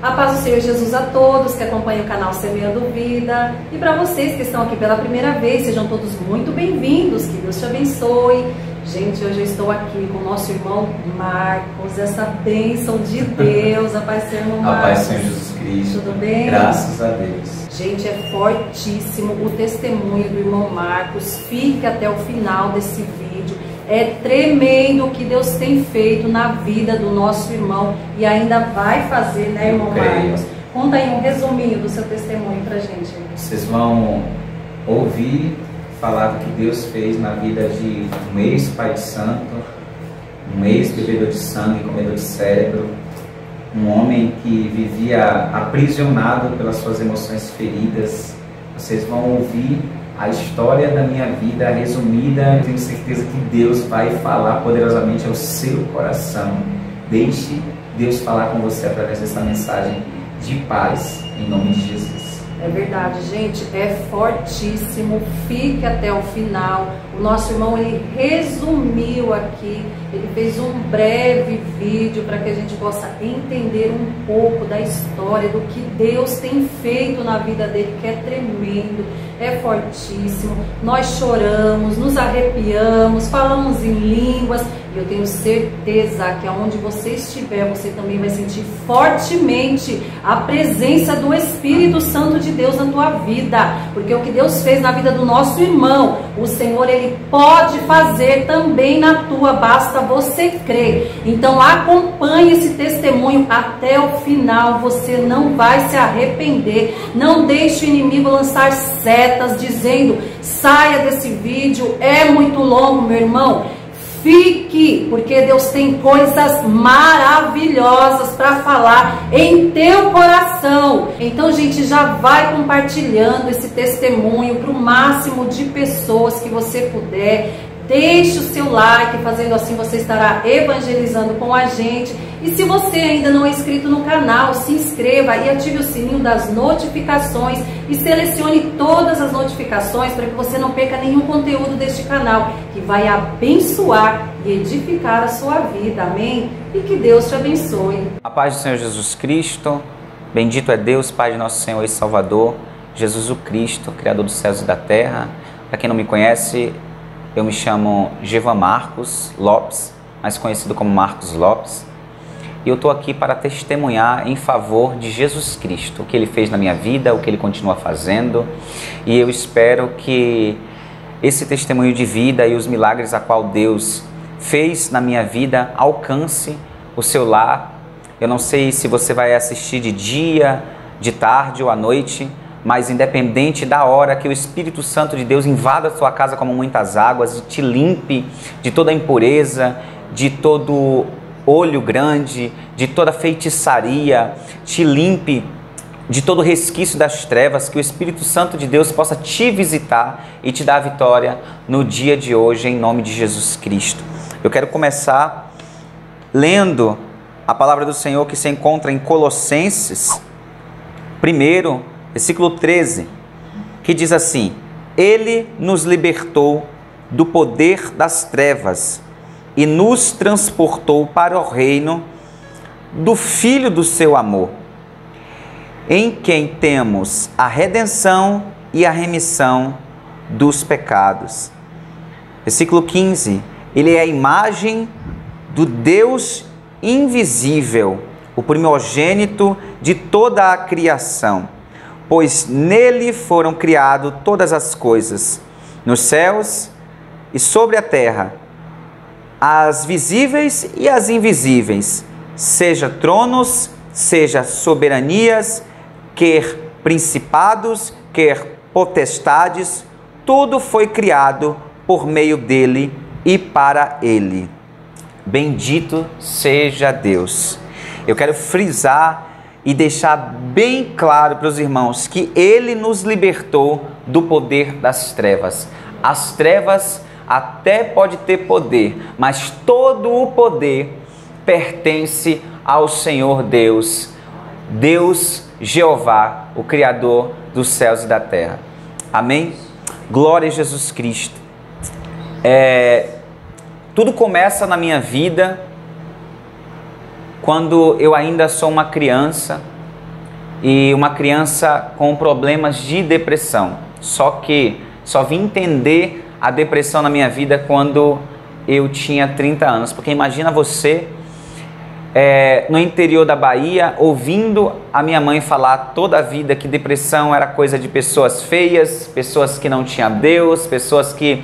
A paz do Senhor Jesus a todos que acompanham o canal Semeando Vida. E para vocês que estão aqui pela primeira vez, sejam todos muito bem-vindos. Que Deus te abençoe. Gente, hoje eu estou aqui com o nosso irmão Marcos, essa bênção de Deus. A paz do Senhor, irmão Marcos. A paz do Senhor Jesus Cristo. Tudo bem? Graças a Deus. Gente, é fortíssimo o testemunho do irmão Marcos. Fique até o final desse vídeo. É tremendo o que Deus tem feito na vida do nosso irmão e ainda vai fazer, né, irmão Marcos? Conta aí um resuminho do seu testemunho pra gente. Vocês vão ouvir falar do que Deus fez na vida de um ex-pai de santo, um ex-bebedor de sangue, comedor de cérebro, um homem que vivia aprisionado pelas suas emoções feridas. Vocês vão ouvir a história da minha vida resumida. Eu tenho certeza que Deus vai falar poderosamente ao seu coração. Deixe Deus falar com você através dessa mensagem de paz, em nome de Jesus. É verdade, gente, é fortíssimo. Fique até o final. O nosso irmão, ele resumiu aqui, ele fez um breve vídeo para que a gente possa entender um pouco da história, do que Deus tem feito na vida dele, que é tremendo, é fortíssimo. Nós choramos, nos arrepiamos, falamos em línguas, e eu tenho certeza que aonde você estiver, você também vai sentir fortemente a presença do Espírito Santo de Deus na tua vida, porque o que Deus fez na vida do nosso irmão, o Senhor, ele pode fazer também na tua, basta você crer. Então acompanhe esse testemunho até o final, você não vai se arrepender. Não deixe o inimigo lançar setas dizendo: saia desse vídeo, é muito longo, meu irmão. Fique, porque Deus tem coisas maravilhosas para falar em teu coração. Então, gente, já vai compartilhando esse testemunho para o máximo de pessoas que você puder. Deixe o seu like, fazendo assim você estará evangelizando com a gente. E se você ainda não é inscrito no canal, se inscreva e ative o sininho das notificações e selecione todas as notificações para que você não perca nenhum conteúdo deste canal, que vai abençoar e edificar a sua vida. Amém? E que Deus te abençoe. A paz do Senhor Jesus Cristo. Bendito é Deus, Pai de nosso Senhor e Salvador, Jesus o Cristo, Criador dos céus e da terra. Para quem não me conhece, eu me chamo Gevan Marcos Lopes, mais conhecido como Marcos Lopes, e eu estou aqui para testemunhar em favor de Jesus Cristo, o que Ele fez na minha vida, o que Ele continua fazendo, e eu espero que esse testemunho de vida e os milagres a qual Deus fez na minha vida alcance o seu lar. Eu não sei se você vai assistir de dia, de tarde ou à noite, mas independente da hora, que o Espírito Santo de Deus invada a sua casa como muitas águas e te limpe de toda impureza, de todo olho grande, de toda feitiçaria, te limpe de todo resquício das trevas, que o Espírito Santo de Deus possa te visitar e te dar a vitória no dia de hoje, em nome de Jesus Cristo. Eu quero começar lendo a palavra do Senhor que se encontra em Colossenses 1, versículo 13, que diz assim: Ele nos libertou do poder das trevas e nos transportou para o reino do Filho do seu amor, em quem temos a redenção e a remissão dos pecados. Versículo 15, Ele é a imagem do Deus invisível, o primogênito de toda a criação, pois nele foram criadas todas as coisas, nos céus e sobre a terra, as visíveis e as invisíveis, seja tronos, seja soberanias, quer principados, quer potestades, tudo foi criado por meio dele e para ele. Bendito seja Deus. Eu quero frisar e deixar bem claro para os irmãos que Ele nos libertou do poder das trevas. As trevas até pode ter poder, mas todo o poder pertence ao Senhor Deus, Deus Jeová, o Criador dos céus e da terra. Amém? Glória a Jesus Cristo. Tudo começa na minha vida quando eu ainda sou uma criança, e uma criança com problemas de depressão. Só que só vim entender a depressão na minha vida quando eu tinha 30 anos. Porque imagina você no interior da Bahia, ouvindo a minha mãe falar toda a vida que depressão era coisa de pessoas feias, pessoas que não tinham Deus, pessoas que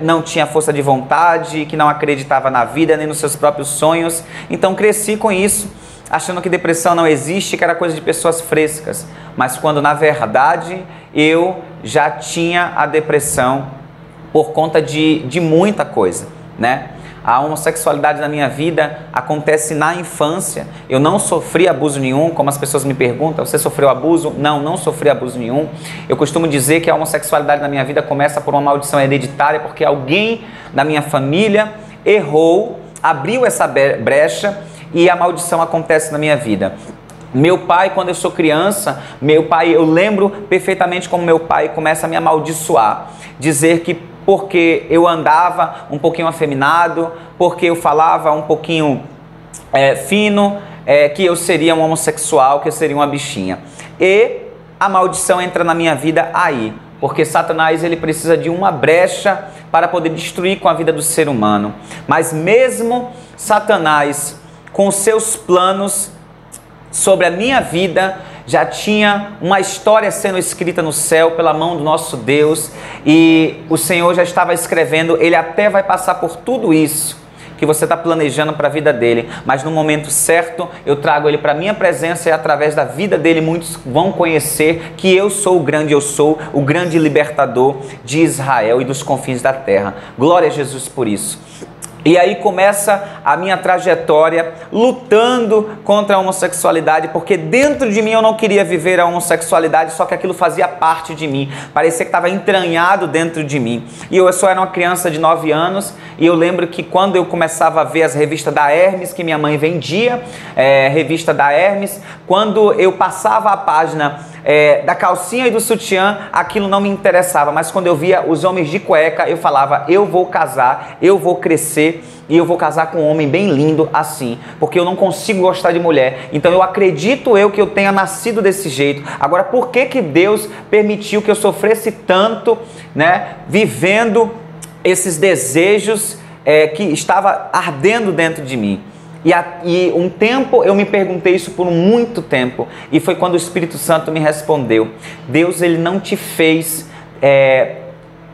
não tinham força de vontade, que não acreditavam na vida nem nos seus próprios sonhos. Então cresci com isso, achando que depressão não existe, que era coisa de pessoas frescas. Mas quando na verdade eu já tinha a depressão por conta de muita coisa, né? A homossexualidade na minha vida acontece na infância. Eu não sofri abuso nenhum, como as pessoas me perguntam, você sofreu abuso? Não, não sofri abuso nenhum. Eu costumo dizer que a homossexualidade na minha vida começa por uma maldição hereditária, porque alguém da minha família errou, abriu essa brecha e a maldição acontece na minha vida. Meu pai, quando eu sou criança, eu lembro perfeitamente como meu pai começa a me amaldiçoar, dizer que porque eu andava um pouquinho afeminado, porque eu falava um pouquinho fino, que eu seria um homossexual, que eu seria uma bichinha. E a maldição entra na minha vida aí, porque Satanás ele precisa de uma brecha para poder destruir com a vida do ser humano. Mas mesmo Satanás, com seus planos sobre a minha vida, já tinha uma história sendo escrita no céu pela mão do nosso Deus, e o Senhor já estava escrevendo. Ele até vai passar por tudo isso que você está planejando para a vida dele, mas no momento certo eu trago ele para a minha presença, e através da vida dele muitos vão conhecer que eu sou o grande libertador de Israel e dos confins da terra. Glória a Jesus por isso. E aí começa a minha trajetória lutando contra a homossexualidade, porque dentro de mim eu não queria viver a homossexualidade, só que aquilo fazia parte de mim, parecia que estava entranhado dentro de mim. E eu só era uma criança de 9 anos, e eu lembro que quando eu começava a ver as revistas da Hermes, que minha mãe vendia, revista da Hermes, quando eu passava a página da calcinha e do sutiã, aquilo não me interessava, mas quando eu via os homens de cueca, eu falava, eu vou casar, eu vou crescer, e eu vou casar com um homem bem lindo assim, porque eu não consigo gostar de mulher. Então eu acredito que eu tenha nascido desse jeito. Agora, por que Deus permitiu que eu sofresse tanto, né, vivendo esses desejos que estava ardendo dentro de mim? E um tempo eu me perguntei isso por muito tempo, e foi quando o Espírito Santo me respondeu: Deus, ele não te fez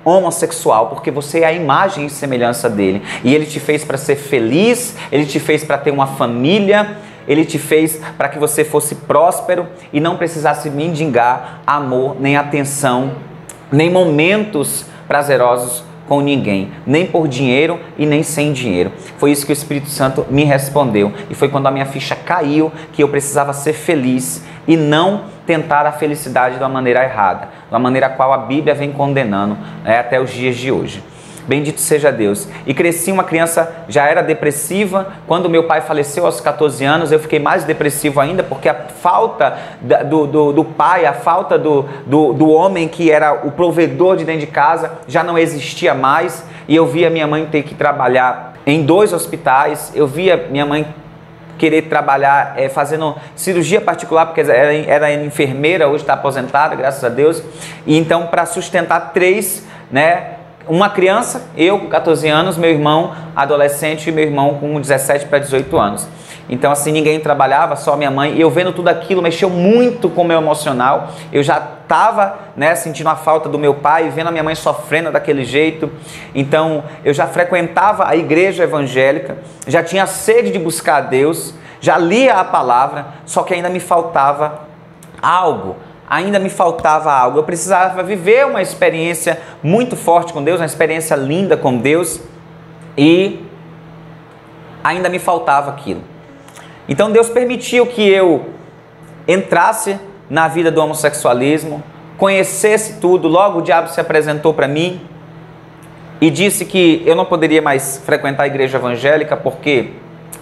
homossexual, porque você é a imagem e semelhança dele, e ele te fez para ser feliz, ele te fez para ter uma família, ele te fez para que você fosse próspero e não precisasse mendigar amor, nem atenção, nem momentos prazerosos com ninguém, nem por dinheiro e nem sem dinheiro. Foi isso que o Espírito Santo me respondeu, e foi quando a minha ficha caiu que eu precisava ser feliz e não tentar a felicidade de uma maneira errada, de uma maneira a qual a Bíblia vem condenando até os dias de hoje. Bendito seja Deus. E cresci uma criança, já era depressiva. Quando meu pai faleceu aos 14 anos, eu fiquei mais depressivo ainda, porque a falta do pai, a falta do homem que era o provedor de dentro de casa, já não existia mais. E eu via minha mãe ter que trabalhar em 2 hospitais. Eu via minha mãe querer trabalhar fazendo cirurgia particular, porque era enfermeira, hoje está aposentada, graças a Deus. E então, para sustentar 3, né? Uma criança, eu com 14 anos, meu irmão adolescente e meu irmão com 17 para 18 anos. Então assim, ninguém trabalhava, só minha mãe. E eu vendo tudo aquilo, mexeu muito com o meu emocional. Eu já estava, né, sentindo a falta do meu pai, vendo a minha mãe sofrendo daquele jeito. Então eu já frequentava a igreja evangélica, já tinha sede de buscar a Deus, já lia a palavra, só que ainda me faltava algo. Eu precisava viver uma experiência muito forte com Deus, uma experiência linda com Deus, e ainda me faltava aquilo. Então Deus permitiu que eu entrasse na vida do homossexualismo, conhecesse tudo. Logo o diabo se apresentou para mim e disse que eu não poderia mais frequentar a igreja evangélica, porque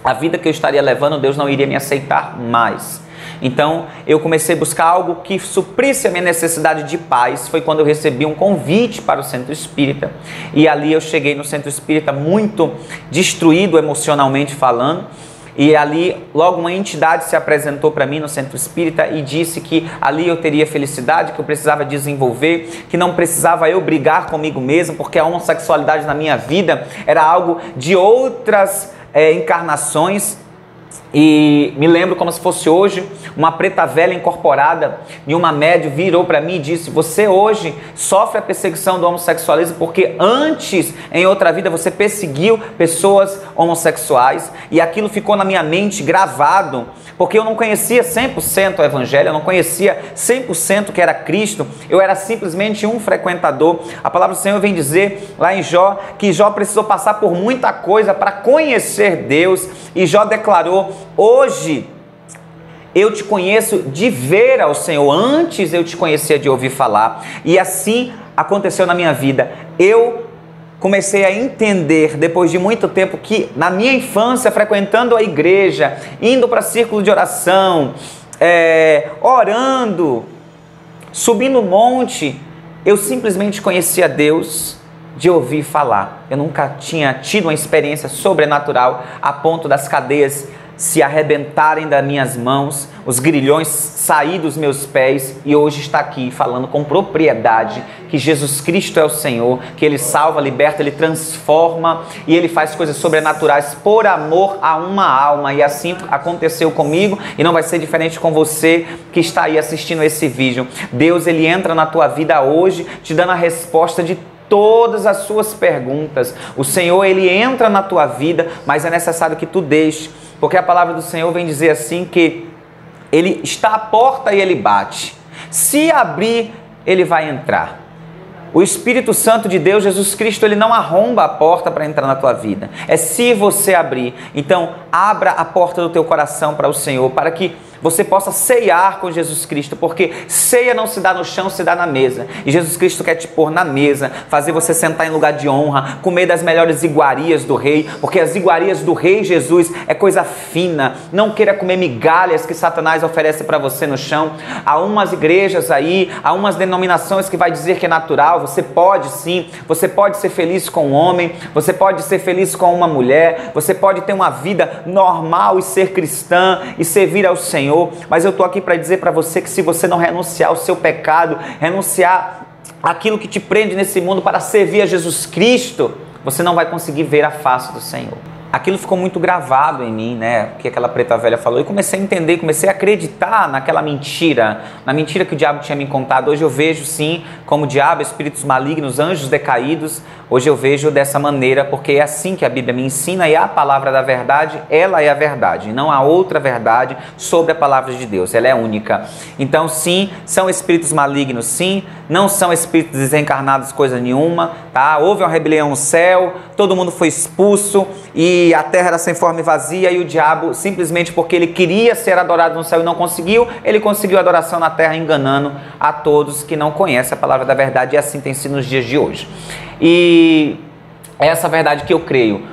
a vida que eu estaria levando, Deus não iria me aceitar mais. Então eu comecei a buscar algo que suprisse a minha necessidade de paz. Foi quando eu recebi um convite para o Centro Espírita, e ali eu cheguei no Centro Espírita muito destruído emocionalmente falando, E ali, logo uma entidade se apresentou para mim no centro espírita e disse que ali eu teria felicidade, que eu precisava desenvolver, que não precisava eu brigar comigo mesmo, porque a homossexualidade na minha vida era algo de outras encarnações. E me lembro como se fosse hoje, uma preta velha incorporada em uma médium virou para mim e disse: você hoje sofre a perseguição do homossexualismo porque antes, em outra vida, você perseguiu pessoas homossexuais. E aquilo ficou na minha mente gravado, porque eu não conhecia 100% o Evangelho, eu não conhecia 100% que era Cristo, eu era simplesmente um frequentador. A palavra do Senhor vem dizer lá em Jó, que Jó precisou passar por muita coisa para conhecer Deus, e Jó declarou: hoje eu te conheço de ver ao Senhor, antes eu te conhecia de ouvir falar. E assim aconteceu na minha vida. Eu comecei a entender, depois de muito tempo, que na minha infância, frequentando a igreja, indo para círculo de oração, orando, subindo o monte, eu simplesmente conhecia Deus de ouvir falar. Eu nunca tinha tido uma experiência sobrenatural a ponto das cadeias se arrebentarem das minhas mãos, os grilhões sair dos meus pés, e hoje está aqui falando com propriedade que Jesus Cristo é o Senhor, que Ele salva, liberta, Ele transforma e Ele faz coisas sobrenaturais por amor a uma alma. E assim aconteceu comigo e não vai ser diferente com você que está aí assistindo esse vídeo. Deus, Ele entra na tua vida hoje te dando a resposta de todas as suas perguntas. O Senhor, Ele entra na tua vida, mas é necessário que tu deixe, porque a palavra do Senhor vem dizer assim que Ele está à porta e Ele bate. Se abrir, Ele vai entrar. O Espírito Santo de Deus, Jesus Cristo, Ele não arromba a porta para entrar na tua vida. É se você abrir. Então, abra a porta do teu coração para o Senhor, para que você possa ceiar com Jesus Cristo, porque ceia não se dá no chão, se dá na mesa. E Jesus Cristo quer te pôr na mesa, fazer você sentar em lugar de honra, comer das melhores iguarias do rei, porque as iguarias do rei Jesus é coisa fina. Não queira comer migalhas que Satanás oferece para você no chão. Há umas igrejas aí, há umas denominações que vai dizer que é natural. Você pode sim, você pode ser feliz com um homem, você pode ser feliz com uma mulher, você pode ter uma vida normal e ser cristã e servir ao Senhor. Mas eu estou aqui para dizer para você que se você não renunciar ao seu pecado, renunciar àquilo que te prende nesse mundo para servir a Jesus Cristo, você não vai conseguir ver a face do Senhor. Aquilo ficou muito gravado em mim, né? O que aquela preta velha falou. E comecei a entender, comecei a acreditar naquela mentira, na mentira que o diabo tinha me contado. Hoje eu vejo, sim, como o diabo, espíritos malignos, anjos decaídos. Hoje eu vejo dessa maneira, porque é assim que a Bíblia me ensina, e a palavra da verdade, ela é a verdade. Não há outra verdade sobre a palavra de Deus, ela é única. Então, sim, são espíritos malignos, sim, não são espíritos desencarnados coisa nenhuma, tá? Houve uma rebelião no céu, todo mundo foi expulso, e a terra era sem forma e vazia, e o diabo, simplesmente porque ele queria ser adorado no céu e não conseguiu, ele conseguiu adoração na terra, enganando a todos que não conhecem a palavra da verdade, e assim tem sido nos dias de hoje. E é essa verdade que eu creio.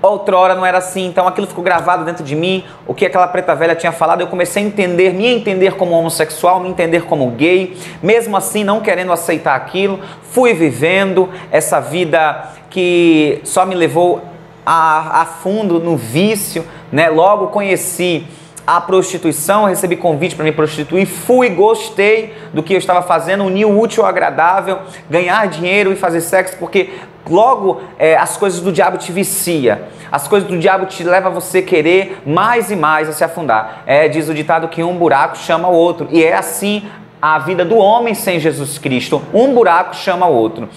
Outrora não era assim, então aquilo ficou gravado dentro de mim, o que aquela preta velha tinha falado. Eu comecei a entender, me entender como homossexual, me entender como gay, mesmo assim não querendo aceitar aquilo. Fui vivendo essa vida que só me levou a fundo no vício, né? Logo conheci a prostituição, recebi convite para me prostituir, fui, gostei do que eu estava fazendo, unir o útil ao agradável, ganhar dinheiro e fazer sexo, porque logo as coisas do diabo te vicia, as coisas do diabo te levam a você querer mais e mais a se afundar. Diz o ditado que um buraco chama o outro, e é assim a vida do homem sem Jesus Cristo, um buraco chama o outro.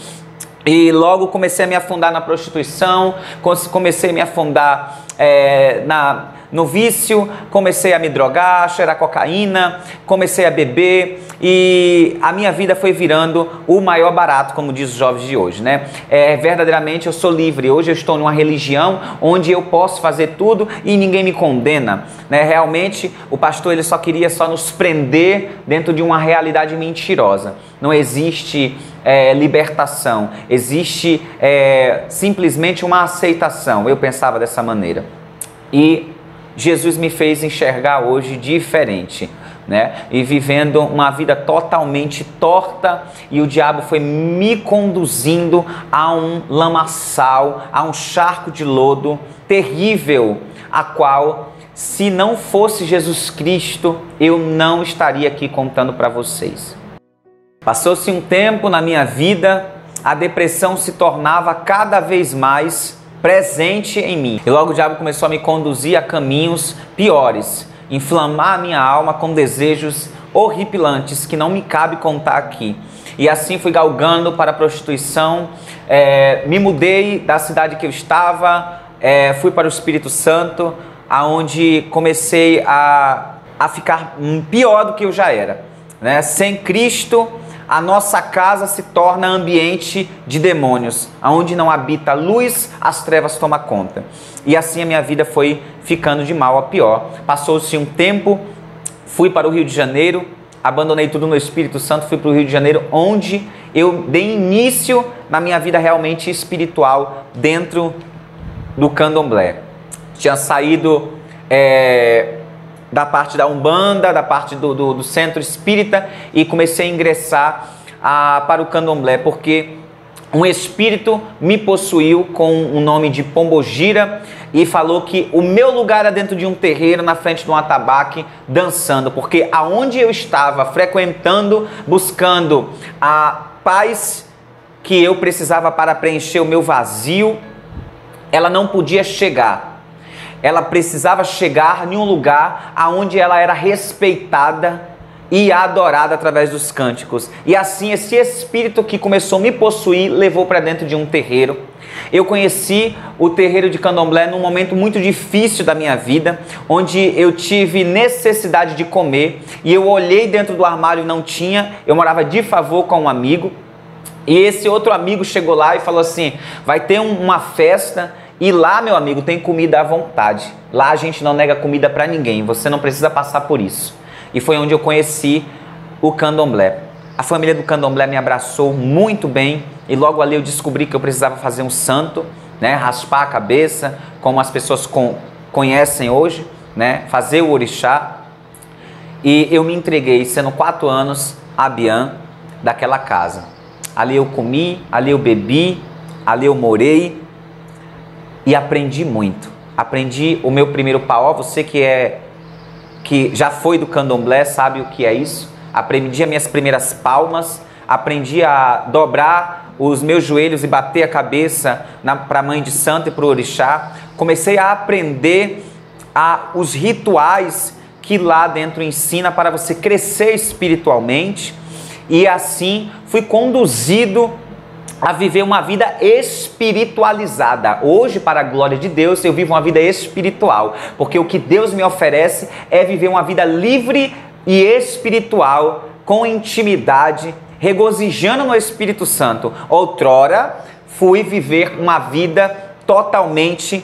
E logo comecei a me afundar na prostituição, comecei a me afundar no vício, comecei a me drogar, cheirar cocaína, comecei a beber, e a minha vida foi virando o maior barato, como diz os jovens de hoje, né? Verdadeiramente eu sou livre. Hoje eu estou numa religião onde eu posso fazer tudo e ninguém me condena, né? Realmente o pastor, ele só queria nos prender dentro de uma realidade mentirosa. Não existe libertação, existe simplesmente uma aceitação. Eu pensava dessa maneira, e Jesus me fez enxergar hoje diferente, né? E vivendo uma vida totalmente torta, e o diabo foi me conduzindo a um lamaçal, a um charco de lodo terrível, a qual, se não fosse Jesus Cristo, eu não estaria aqui contando para vocês. Passou-se um tempo na minha vida, a depressão se tornava cada vez mais presente em mim. E logo o diabo começou a me conduzir a caminhos piores, inflamar a minha alma com desejos horripilantes que não me cabe contar aqui. E assim fui galgando para a prostituição, me mudei da cidade que eu estava, fui para o Espírito Santo, aonde comecei a ficar pior do que eu já era, né? Sem Cristo, a nossa casa se torna ambiente de demônios, aonde não habita a luz, as trevas tomam conta. E assim a minha vida foi ficando de mal a pior. Passou-se um tempo, fui para o Rio de Janeiro, abandonei tudo no Espírito Santo, fui para o Rio de Janeiro, onde eu dei início na minha vida realmente espiritual dentro do candomblé. Tinha saído da parte da Umbanda, da parte do centro espírita, e comecei a ingressar para o candomblé, porque um espírito me possuiu com o nome de Pombogira e falou que o meu lugar era dentro de um terreiro, na frente de um atabaque, dançando, porque aonde eu estava frequentando, buscando a paz que eu precisava para preencher o meu vazio, ela não podia chegar. Ela precisava chegar em um lugar onde ela era respeitada e adorada através dos cânticos. E assim esse espírito que começou a me possuir levou para dentro de um terreiro. Eu conheci o terreiro de candomblé num momento muito difícil da minha vida, onde eu tive necessidade de comer e eu olhei dentro do armário e não tinha. Eu morava de favor com um amigo e esse outro amigo chegou lá e falou assim: vai ter uma festa. E lá, meu amigo, tem comida à vontade. Lá a gente não nega comida para ninguém. Você não precisa passar por isso. E foi onde eu conheci o candomblé. A família do candomblé me abraçou muito bem. E logo ali eu descobri que eu precisava fazer um santo, né? Raspar a cabeça, como as pessoas conhecem hoje, né? Fazer o orixá. E eu me entreguei, sendo 4 anos, a Bian daquela casa. Ali eu comi, ali eu bebi, ali eu morei. E aprendi muito. Aprendi o meu primeiro paó. Você que já foi do candomblé sabe o que é isso. Aprendi as minhas primeiras palmas. Aprendi a dobrar os meus joelhos e bater a cabeça para a mãe de santo e para o orixá. Comecei a aprender os rituais que lá dentro ensina para você crescer espiritualmente. E assim fui conduzido a viver uma vida espiritualizada. Hoje, para a glória de Deus, eu vivo uma vida espiritual, porque o que Deus me oferece é viver uma vida livre e espiritual, com intimidade, regozijando no Espírito Santo. Outrora, fui viver uma vida totalmente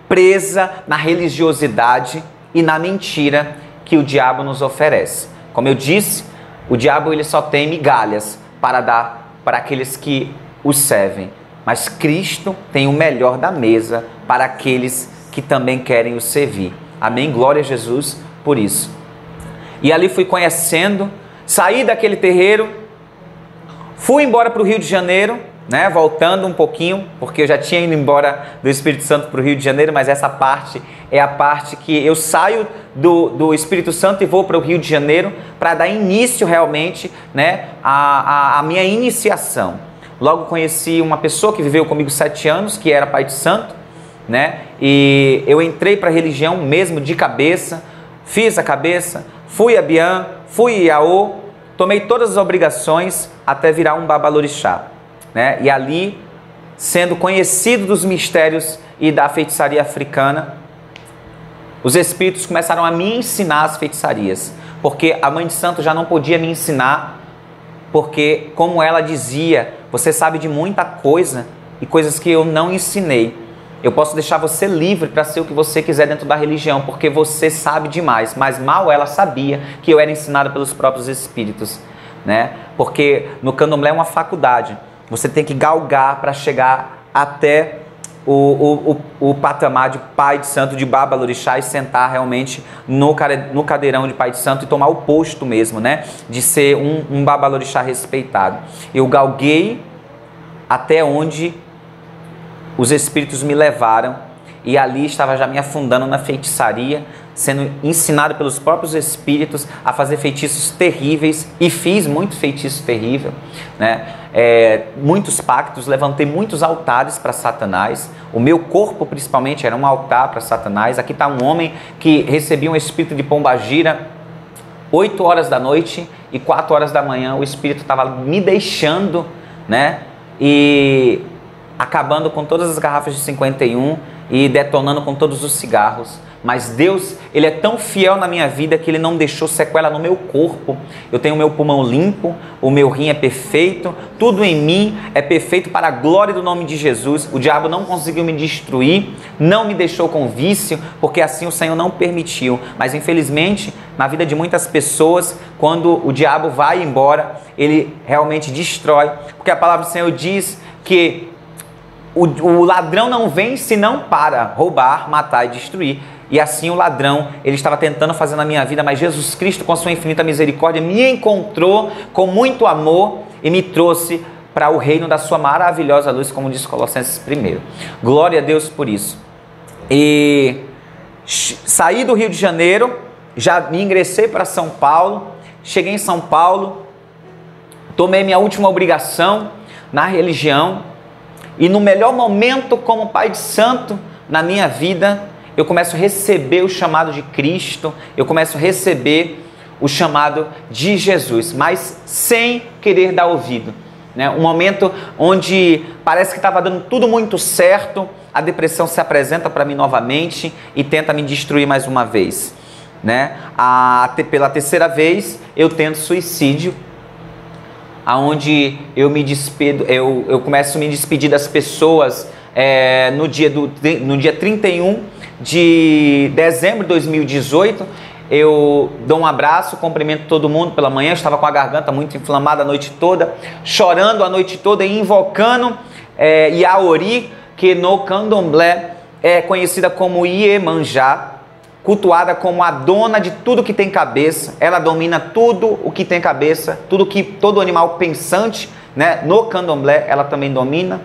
presa na religiosidade e na mentira que o diabo nos oferece. Como eu disse, o diabo ele só tem migalhas para dar para aqueles que os servem, mas Cristo tem o melhor da mesa para aqueles que também querem o servir. Amém? Glória a Jesus por isso. E ali fui conhecendo, saí daquele terreiro, fui embora para o Rio de Janeiro, né? Voltando um pouquinho, porque eu já tinha ido embora do Espírito Santo para o Rio de Janeiro, mas essa parte é a parte que eu saio do Espírito Santo e vou para o Rio de Janeiro para dar início realmente, né, a minha iniciação. Logo conheci uma pessoa que viveu comigo 7 anos, que era pai de santo, né? E eu entrei para a religião mesmo de cabeça, fiz a cabeça, fui a Bian, fui Iaô, tomei todas as obrigações até virar um babalorixá, né? E ali, sendo conhecido dos mistérios e da feitiçaria africana, os espíritos começaram a me ensinar as feitiçarias, porque a mãe de santo já não podia me ensinar, porque, como ela dizia, você sabe de muita coisa e coisas que eu não ensinei. Eu posso deixar você livre para ser o que você quiser dentro da religião, porque você sabe demais. Mas mal ela sabia que eu era ensinado pelos próprios espíritos, né? Porque no candomblé é uma faculdade. Você tem que galgar para chegar até o patamar de pai de santo, de babalorixá, e sentar realmente no cadeirão de pai de santo e tomar o posto mesmo, né? De ser um babalorixá respeitado. Eu galguei até onde os espíritos me levaram e ali estava já me afundando na feitiçaria, sendo ensinado pelos próprios espíritos a fazer feitiços terríveis, e fiz muito feitiço terrível, né? Muitos pactos, levantei muitos altares para Satanás. O meu corpo principalmente era um altar para Satanás. Aqui está um homem que recebia um espírito de pombagira 8 horas da noite, e 4 horas da manhã o espírito estava me deixando, né? E acabando com todas as garrafas de 51 e detonando com todos os cigarros. Mas Deus, Ele é tão fiel na minha vida que Ele não deixou sequela no meu corpo. Eu tenho o meu pulmão limpo, o meu rim é perfeito, tudo em mim é perfeito para a glória do nome de Jesus. O diabo não conseguiu me destruir, não me deixou com vício, porque assim o Senhor não permitiu. Mas infelizmente, na vida de muitas pessoas, quando o diabo vai embora, ele realmente destrói. Porque a palavra do Senhor diz que o ladrão não vem senão para roubar, matar e destruir. E assim o ladrão, ele estava tentando fazer na minha vida, mas Jesus Cristo, com a sua infinita misericórdia, me encontrou com muito amor e me trouxe para o reino da sua maravilhosa luz, como diz Colossenses 1. Glória a Deus por isso. E saí do Rio de Janeiro, já me ingressei para São Paulo, cheguei em São Paulo, tomei minha última obrigação na religião, e no melhor momento como pai de santo na minha vida, eu começo a receber o chamado de Cristo, eu começo a receber o chamado de Jesus, mas sem querer dar ouvido, né? Um momento onde parece que estava dando tudo muito certo, a depressão se apresenta para mim novamente e tenta me destruir mais uma vez, né? Pela terceira vez eu tento suicídio, aonde eu me despido, eu começo a me despedir das pessoas no dia 31 de dezembro de 2018, eu dou um abraço, cumprimento todo mundo pela manhã. Eu estava com a garganta muito inflamada a noite toda, chorando a noite toda e invocando Yaori, que no candomblé é conhecida como Iemanjá, cultuada como a dona de tudo que tem cabeça. Ela domina tudo o que tem cabeça, tudo que todo animal pensante, né? No candomblé ela também domina.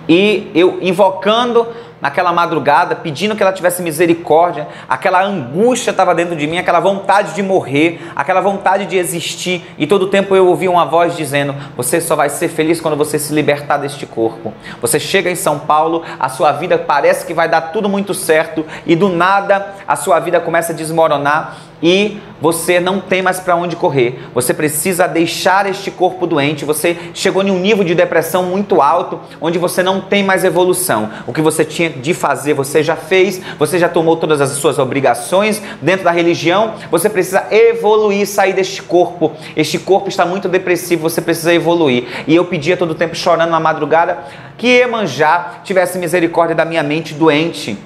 E eu invocando naquela madrugada, pedindo que ela tivesse misericórdia, aquela angústia estava dentro de mim, aquela vontade de morrer, aquela vontade de existir, e todo o tempo eu ouvia uma voz dizendo: você só vai ser feliz quando você se libertar deste corpo. Você chega em São Paulo, a sua vida parece que vai dar tudo muito certo, e do nada a sua vida começa a desmoronar, e você não tem mais para onde correr. Você precisa deixar este corpo doente. Você chegou em um nível de depressão muito alto, onde você não tem mais evolução. O que você tinha de fazer, você já fez. Você já tomou todas as suas obrigações dentro da religião. Você precisa evoluir, sair deste corpo. Este corpo está muito depressivo, você precisa evoluir. E eu pedia todo o tempo, chorando na madrugada, que Iemanjá tivesse misericórdia da minha mente doente.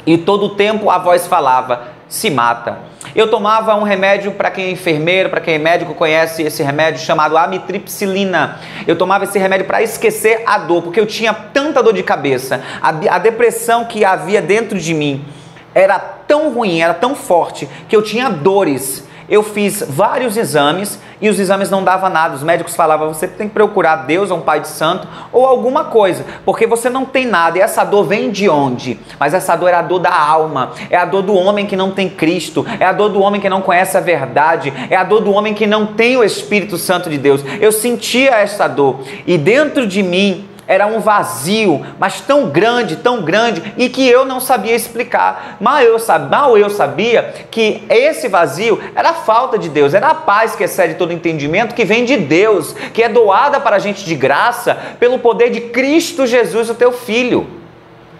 E todo o tempo a voz falava: se mata. Eu tomava um remédio, para quem é enfermeiro, para quem é médico, conhece esse remédio chamado amitriptilina. Eu tomava esse remédio para esquecer a dor, porque eu tinha tanta dor de cabeça. A depressão que havia dentro de mim era tão ruim, era tão forte, que eu tinha dores. Eu fiz vários exames e os exames não davam nada. Os médicos falavam: você tem que procurar Deus ou um pai de santo ou alguma coisa, porque você não tem nada. E essa dor vem de onde? Mas essa dor é a dor da alma, é a dor do homem que não tem Cristo, é a dor do homem que não conhece a verdade, é a dor do homem que não tem o Espírito Santo de Deus. Eu sentia essa dor e dentro de mim era um vazio, mas tão grande, e que eu não sabia explicar. Mal eu sabia que esse vazio era a falta de Deus, era a paz que excede todo entendimento, que vem de Deus, que é doada para a gente de graça, pelo poder de Cristo Jesus, o teu Filho.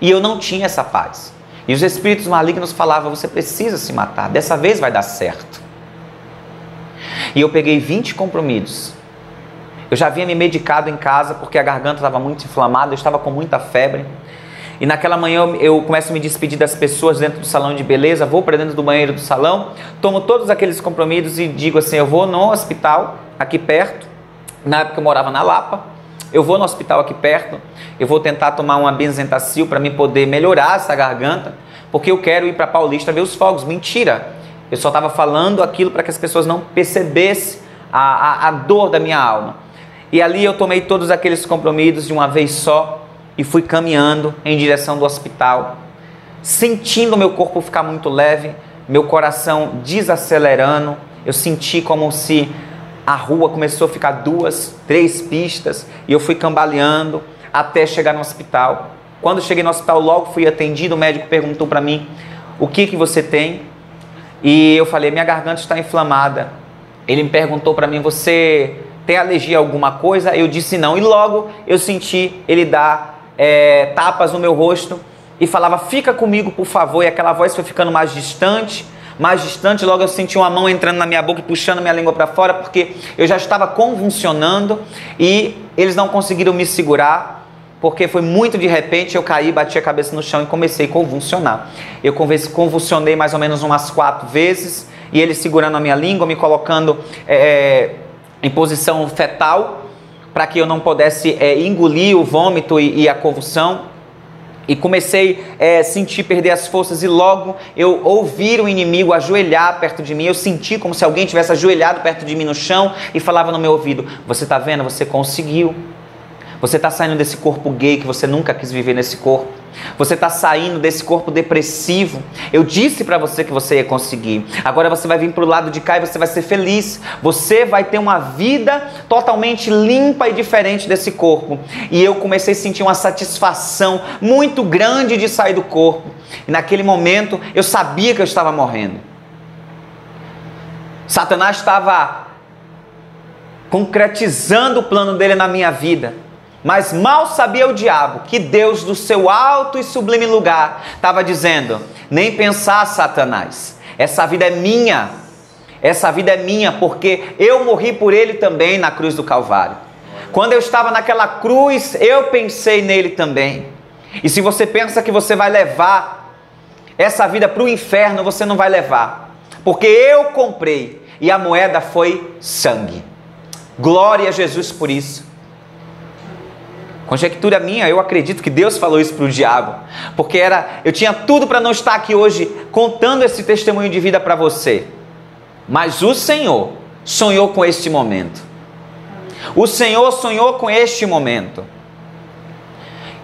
E eu não tinha essa paz. E os espíritos malignos falavam: você precisa se matar, dessa vez vai dar certo. E eu peguei 20 comprimidos. Eu já havia me medicado em casa porque a garganta estava muito inflamada, eu estava com muita febre. E naquela manhã eu começo a me despedir das pessoas dentro do salão de beleza, vou para dentro do banheiro do salão, tomo todos aqueles comprimidos e digo assim: eu vou no hospital aqui perto. Na época eu morava na Lapa. Eu vou no hospital aqui perto, eu vou tentar tomar uma benzentacil para me poder melhorar essa garganta, porque eu quero ir para Paulista ver os fogos. Mentira! Eu só estava falando aquilo para que as pessoas não percebessem a dor da minha alma. E ali eu tomei todos aqueles comprimidos de uma vez só e fui caminhando em direção do hospital. sentindo o meu corpo ficar muito leve, meu coração desacelerando. Eu senti como se a rua começou a ficar 2, 3 pistas e eu fui cambaleando até chegar no hospital. Quando cheguei no hospital, logo fui atendido, o médico perguntou para mim, o que você tem? E eu falei, minha garganta está inflamada. Ele me perguntou para mim, você tem alergia a alguma coisa? Eu disse não, e logo eu senti ele dar tapas no meu rosto e falava, fica comigo por favor, e aquela voz foi ficando mais distante, logo eu senti uma mão entrando na minha boca e puxando minha língua para fora, porque eu já estava convulsionando e eles não conseguiram me segurar, porque foi muito de repente, eu caí, bati a cabeça no chão e comecei a convulsionar. Eu convulsionei mais ou menos umas 4 vezes, e eles segurando a minha língua, me colocando em posição fetal, para que eu não pudesse engolir o vômito e a convulsão. E comecei a sentir perder as forças, e logo eu ouvi o inimigo ajoelhar perto de mim. Eu senti como se alguém tivesse ajoelhado perto de mim no chão e falava no meu ouvido, você está vendo? Você conseguiu. Você está saindo desse corpo gay que você nunca quis viver nesse corpo. Você está saindo desse corpo depressivo. Eu disse para você que você ia conseguir. Agora você vai vir para o lado de cá e você vai ser feliz. Você vai ter uma vida totalmente limpa e diferente desse corpo. E eu comecei a sentir uma satisfação muito grande de sair do corpo. E naquele momento eu sabia que eu estava morrendo. Satanás estava concretizando o plano dele na minha vida. Mas mal sabia o diabo que Deus, do seu alto e sublime lugar, estava dizendo, nem pensar, Satanás, essa vida é minha, porque eu morri por ele também na cruz do Calvário. Quando eu estava naquela cruz, eu pensei nele também. E se você pensa que você vai levar essa vida para o inferno, você não vai levar, porque eu comprei, e a moeda foi sangue. Glória a Jesus por isso. Conjectura minha, eu acredito que Deus falou isso para o diabo, porque eu tinha tudo para não estar aqui hoje contando esse testemunho de vida para você, mas o Senhor sonhou com este momento. O Senhor sonhou com este momento,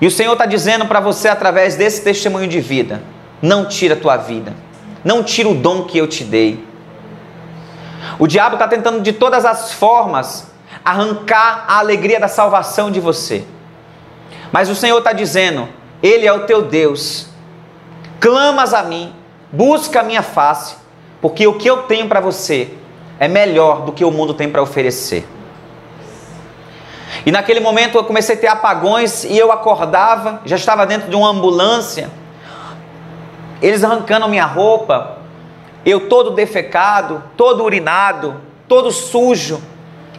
e o Senhor está dizendo para você através desse testemunho de vida, não tira a tua vida, não tira o dom que eu te dei. O diabo está tentando de todas as formas arrancar a alegria da salvação de você. Mas o Senhor está dizendo, Ele é o teu Deus, clamas a mim, busca a minha face, porque o que eu tenho para você é melhor do que o mundo tem para oferecer. E naquele momento eu comecei a ter apagões e eu acordava, já estava dentro de uma ambulância, eles arrancando a minha roupa, eu todo defecado, todo urinado, todo sujo,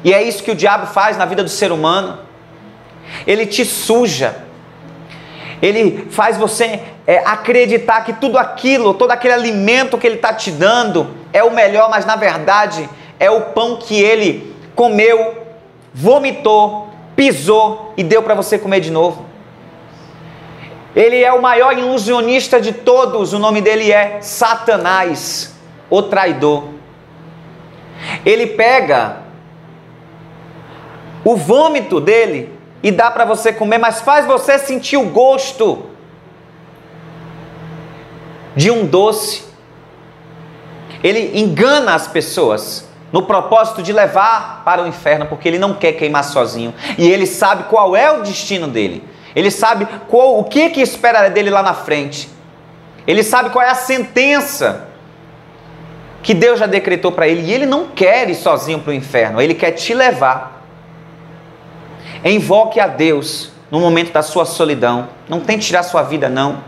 e é isso que o diabo faz na vida do ser humano. Ele te suja, ele faz você acreditar que tudo aquilo, todo aquele alimento que ele está te dando é o melhor, mas na verdade é o pão que ele comeu, vomitou, pisou e deu para você comer de novo. Ele é o maior ilusionista de todos, o nome dele é Satanás, o traidor. Ele pega o vômito dele e dá para você comer, mas faz você sentir o gosto de um doce. Ele engana as pessoas no propósito de levar para o inferno, porque ele não quer queimar sozinho. E ele sabe qual é o destino dele. Ele sabe o que espera dele lá na frente. Ele sabe qual é a sentença que Deus já decretou para ele. E ele não quer ir sozinho para o inferno, ele quer te levar. Invoque a Deus no momento da sua solidão. Não tente tirar sua vida, não.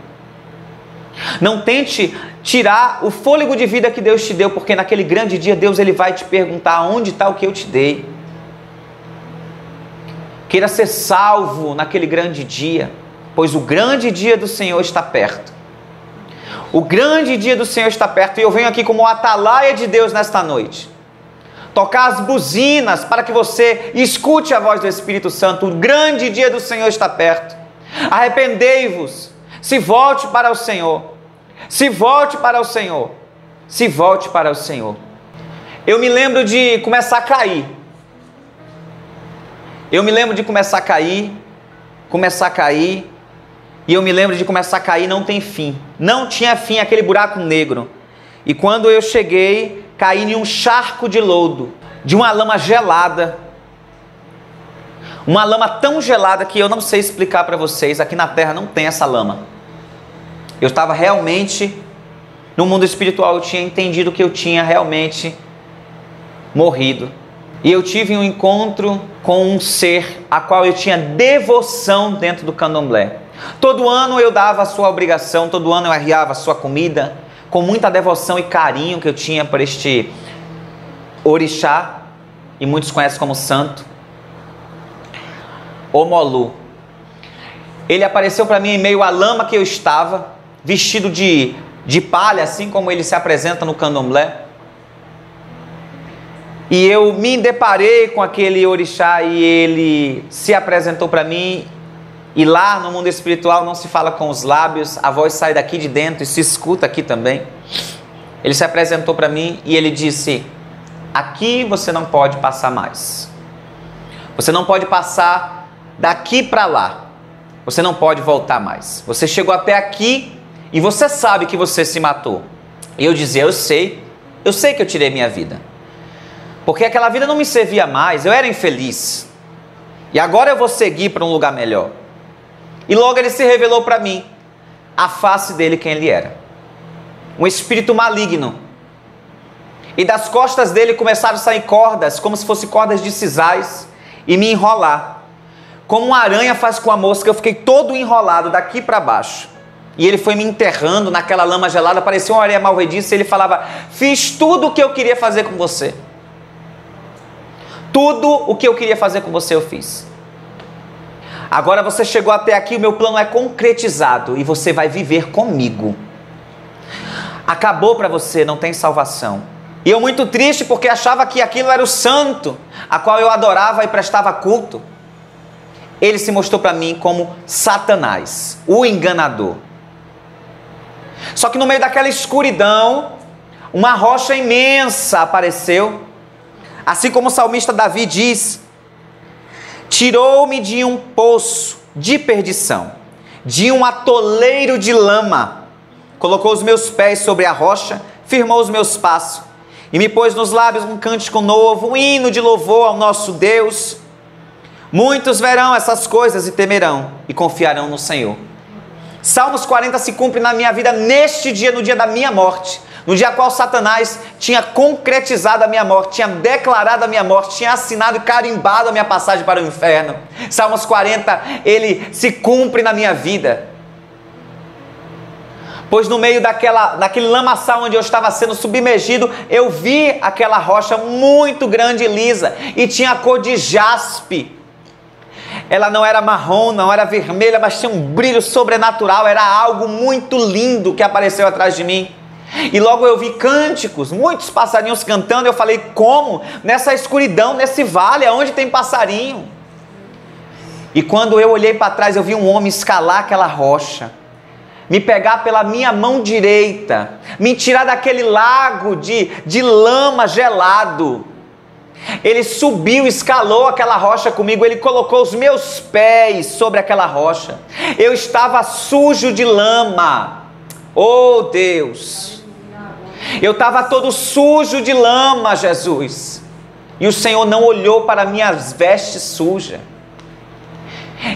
Não tente tirar o fôlego de vida que Deus te deu, porque naquele grande dia Deus ele vai te perguntar onde está o que eu te dei. Queira ser salvo naquele grande dia, pois o grande dia do Senhor está perto. O grande dia do Senhor está perto, e eu venho aqui como atalaia de Deus nesta noite. Tocar as buzinas para que você escute a voz do Espírito Santo. O grande dia do Senhor está perto. Arrependei-vos, se volte para o Senhor, se volte para o Senhor, se volte para o Senhor. Eu me lembro de começar a cair. E eu me lembro de começar a cair, não tem fim. Não tinha fim aquele buraco negro. E quando eu cheguei, caí em um charco de lodo, de uma lama gelada. Uma lama tão gelada que eu não sei explicar para vocês. Aqui na terra não tem essa lama. Eu estava realmente, no mundo espiritual, eu tinha entendido que eu tinha realmente morrido. E eu tive um encontro com um ser a qual eu tinha devoção dentro do candomblé. Todo ano eu dava a sua obrigação, todo ano eu arriava a sua comida, com muita devoção e carinho que eu tinha por este orixá, e muitos conhecem como santo, Omolu. Ele apareceu para mim em meio à lama que eu estava, vestido de palha, assim como ele se apresenta no candomblé. E eu me deparei com aquele orixá e ele se apresentou para mim. E lá no mundo espiritual não se fala com os lábios, a voz sai daqui de dentro e se escuta aqui também. Ele se apresentou para mim e ele disse: aqui você não pode passar mais. Você não pode passar daqui para lá. Você não pode voltar mais. Você chegou até aqui e você sabe que você se matou. E eu dizia: eu sei que eu tirei minha vida. Porque aquela vida não me servia mais, eu era infeliz. E agora eu vou seguir para um lugar melhor. E logo ele se revelou para mim, a face dele, quem ele era. Um espírito maligno. E das costas dele começaram a sair cordas, como se fossem cordas de sisais, e me enrolar. Como uma aranha faz com a mosca, eu fiquei todo enrolado daqui para baixo. E ele foi me enterrando naquela lama gelada, parecia uma areia malvediça, e ele falava: fiz tudo o que eu queria fazer com você. Tudo o que eu queria fazer com você eu fiz. Agora você chegou até aqui, o meu plano é concretizado e você vai viver comigo. Acabou para você, não tem salvação. E eu muito triste porque achava que aquilo era o santo, a qual eu adorava e prestava culto. Ele se mostrou para mim como Satanás, o enganador. Só que no meio daquela escuridão, uma rocha imensa apareceu. Assim como o salmista Davi diz: tirou-me de um poço de perdição, de um atoleiro de lama, colocou os meus pés sobre a rocha, firmou os meus passos, e me pôs nos lábios um cântico novo, um hino de louvor ao nosso Deus. Muitos verão essas coisas e temerão, e confiarão no Senhor. Salmos 40 se cumpre na minha vida neste dia, no dia da minha morte, no dia qual Satanás tinha concretizado a minha morte, tinha declarado a minha morte, tinha assinado e carimbado a minha passagem para o inferno. Salmos 40, ele se cumpre na minha vida. Pois no meio daquele lamaçal onde eu estava sendo submergido, eu vi aquela rocha muito grande e lisa, e tinha a cor de jaspe. Ela não era marrom, não era vermelha, mas tinha um brilho sobrenatural, era algo muito lindo que apareceu atrás de mim. E logo eu vi cânticos, muitos passarinhos cantando. Eu falei: como? Nessa escuridão, nesse vale, aonde tem passarinho? E quando eu olhei para trás, eu vi um homem escalar aquela rocha, me pegar pela minha mão direita, me tirar daquele lago de lama gelado. Ele subiu, escalou aquela rocha comigo, ele colocou os meus pés sobre aquela rocha. Eu estava sujo de lama. Oh Deus! Eu estava todo sujo de lama, Jesus. E o Senhor não olhou para minhas vestes sujas.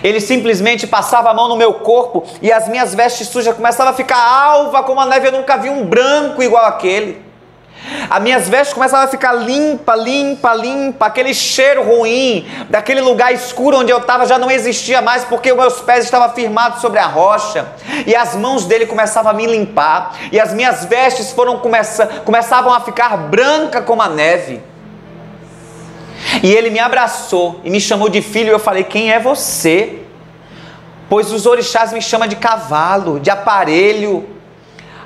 Ele simplesmente passava a mão no meu corpo e as minhas vestes sujas começavam a ficar alva como a neve. Eu nunca vi um branco igual aquele. As minhas vestes começavam a ficar limpa. Aquele cheiro ruim daquele lugar escuro onde eu estava já não existia mais, porque os meus pés estavam firmados sobre a rocha, e as mãos dele começavam a me limpar, e as minhas vestes começavam a ficar branca como a neve. E ele me abraçou e me chamou de filho. Eu falei: quem é você? Pois os orixás me chamam de cavalo, de aparelho.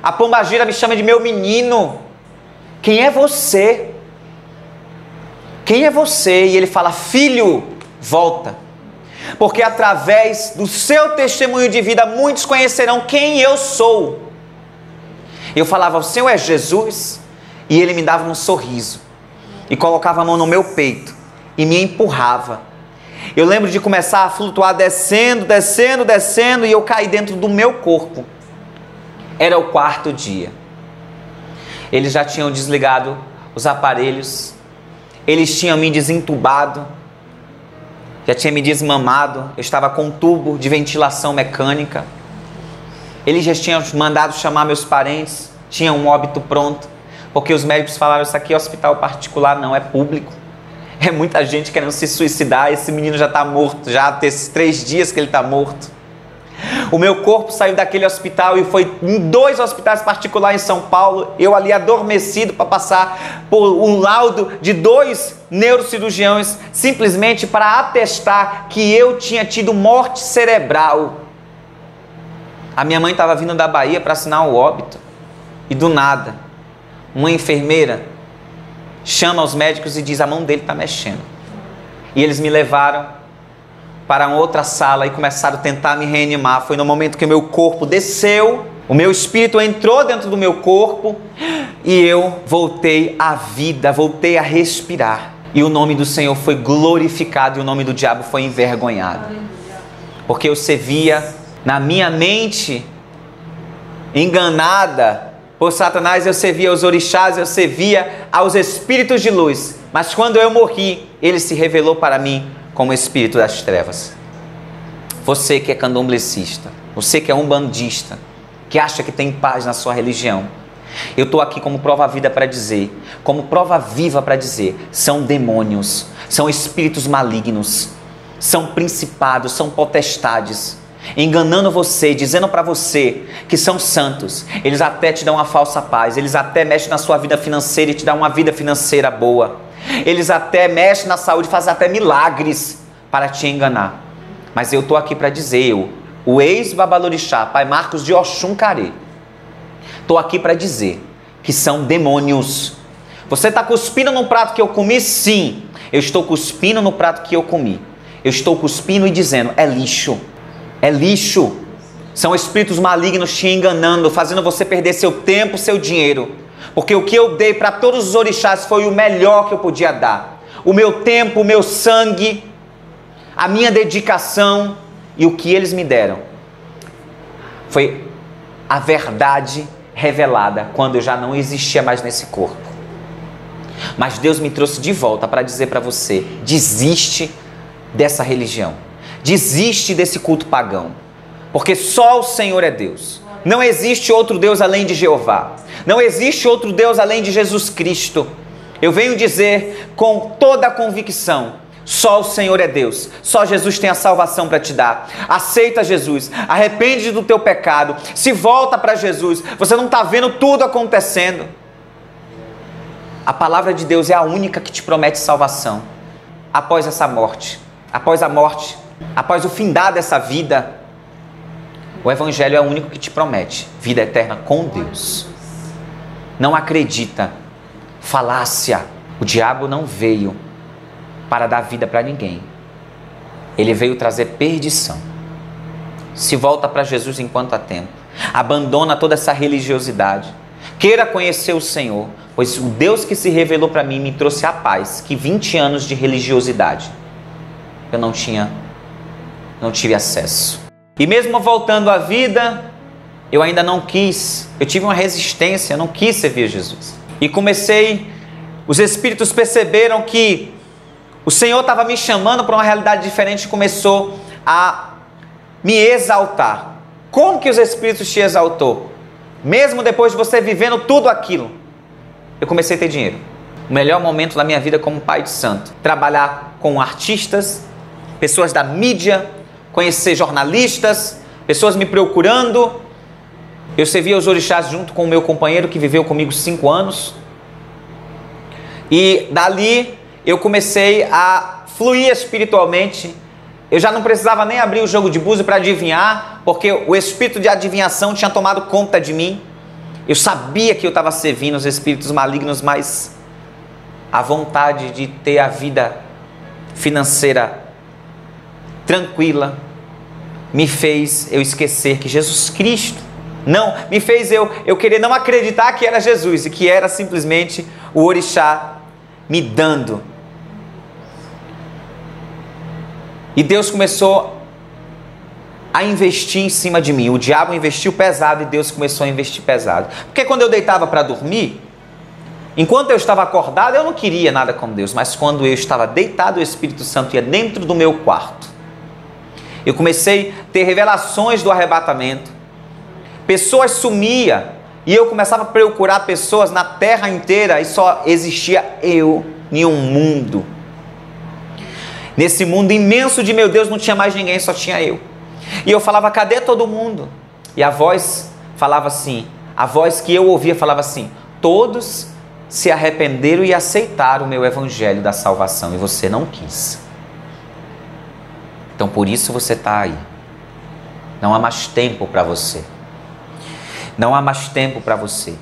A pombagira me chama de meu menino. Quem é você? Quem é você? E ele fala: filho, volta. Porque através do seu testemunho de vida, muitos conhecerão quem eu sou. Eu falava: o Senhor é Jesus? E ele me dava um sorriso, e colocava a mão no meu peito, e me empurrava. Eu lembro de começar a flutuar, descendo, descendo, descendo, e eu caí dentro do meu corpo. Era o 4º dia. Eles já tinham desligado os aparelhos, eles tinham me desentubado, já tinham me desmamado, eu estava com um tubo de ventilação mecânica. Eles já tinham mandado chamar meus parentes, tinham um óbito pronto, porque os médicos falaram: isso aqui é hospital particular, não é público. É muita gente querendo se suicidar, esse menino já está morto, já tem esses 3 dias que ele está morto. O meu corpo saiu daquele hospital e foi em 2 hospitais particulares em São Paulo, eu ali adormecido para passar por um laudo de 2 neurocirurgiões, simplesmente para atestar que eu tinha tido morte cerebral. A minha mãe estava vindo da Bahia para assinar o óbito, e do nada, uma enfermeira chama os médicos e diz: a mão dele está mexendo. E eles me levaram para outra sala e começaram a tentar me reanimar. Foi no momento que o meu corpo desceu, o meu espírito entrou dentro do meu corpo e eu voltei à vida, voltei a respirar. E o nome do Senhor foi glorificado e o nome do diabo foi envergonhado. Porque eu servia na minha mente, enganada por Satanás, eu servia aos orixás, eu servia aos espíritos de luz. Mas quando eu morri, ele se revelou para mim como espírito das trevas. Você que é candomblecista, você que é umbandista, que acha que tem paz na sua religião, eu estou aqui como prova viva para dizer, são demônios, são espíritos malignos, são principados, são potestades, enganando você, dizendo para você que são santos. Eles até te dão uma falsa paz, eles até mexem na sua vida financeira e te dão uma vida financeira boa. Eles até mexem na saúde, fazem até milagres para te enganar. Mas eu estou aqui para dizer, o ex-babalorixá, pai Marcos de Oxum Carê, estou aqui para dizer que são demônios. Você está cuspindo no prato que eu comi? Sim, eu estou cuspindo no prato que eu comi. Eu estou cuspindo e dizendo: é lixo, é lixo. São espíritos malignos te enganando, fazendo você perder seu tempo, seu dinheiro. Porque o que eu dei para todos os orixás foi o melhor que eu podia dar. O meu tempo, o meu sangue, a minha dedicação, e o que eles me deram foi a verdade revelada quando eu já não existia mais nesse corpo. Mas Deus me trouxe de volta para dizer para você: desiste dessa religião, desiste desse culto pagão, porque só o Senhor é Deus. Não existe outro Deus além de Jeová. Não existe outro Deus além de Jesus Cristo. Eu venho dizer com toda a convicção: só o Senhor é Deus. Só Jesus tem a salvação para te dar. Aceita Jesus, arrepende do teu pecado, se volta para Jesus. Você não está vendo tudo acontecendo. A palavra de Deus é a única que te promete salvação. Após essa morte, após a morte, após o findar dessa vida, o Evangelho é o único que te promete vida eterna com Deus. Não acredita, falácia. O diabo não veio para dar vida para ninguém. Ele veio trazer perdição. Se volta para Jesus enquanto há tempo. Abandona toda essa religiosidade. Queira conhecer o Senhor, pois o Deus que se revelou para mim me trouxe a paz que 20 anos de religiosidade eu não tive acesso. E mesmo voltando à vida, eu ainda não quis, eu tive uma resistência, eu não quis servir Jesus. E os espíritos perceberam que o Senhor estava me chamando para uma realidade diferente e começou a me exaltar. Como que os espíritos te exaltou? Mesmo depois de você vivendo tudo aquilo, eu comecei a ter dinheiro. O melhor momento da minha vida como pai de santo. Trabalhar com artistas, pessoas da mídia, conhecer jornalistas, pessoas me procurando. Eu servia os orixás junto com o meu companheiro que viveu comigo 5 anos. E dali eu comecei a fluir espiritualmente. Eu já não precisava nem abrir o jogo de búzio para adivinhar, porque o espírito de adivinhação tinha tomado conta de mim. Eu sabia que eu estava servindo os espíritos malignos, mas a vontade de ter a vida financeira tranquila me fez eu esquecer que Jesus Cristo, me fez eu querer não acreditar que era Jesus e que era simplesmente o orixá me dando E Deus começou a investir em cima de mim. O diabo investiu pesado e Deus começou a investir pesado. Porque quando eu deitava para dormir, enquanto eu estava acordado, eu não queria nada com Deus. Mas quando eu estava deitado, o Espírito Santo ia dentro do meu quarto. Eu comecei a ter revelações do arrebatamento. Pessoas sumiam e eu começava a procurar pessoas na terra inteira e só existia eu em um mundo. Nesse mundo imenso de meu Deus não tinha mais ninguém, só tinha eu. E eu falava, cadê todo mundo? E a voz falava assim, a voz que eu ouvia falava assim, todos se arrependeram e aceitaram o meu evangelho da salvação e você não quis. Então por isso você está aí. Não há mais tempo para você. Não há mais tempo para você.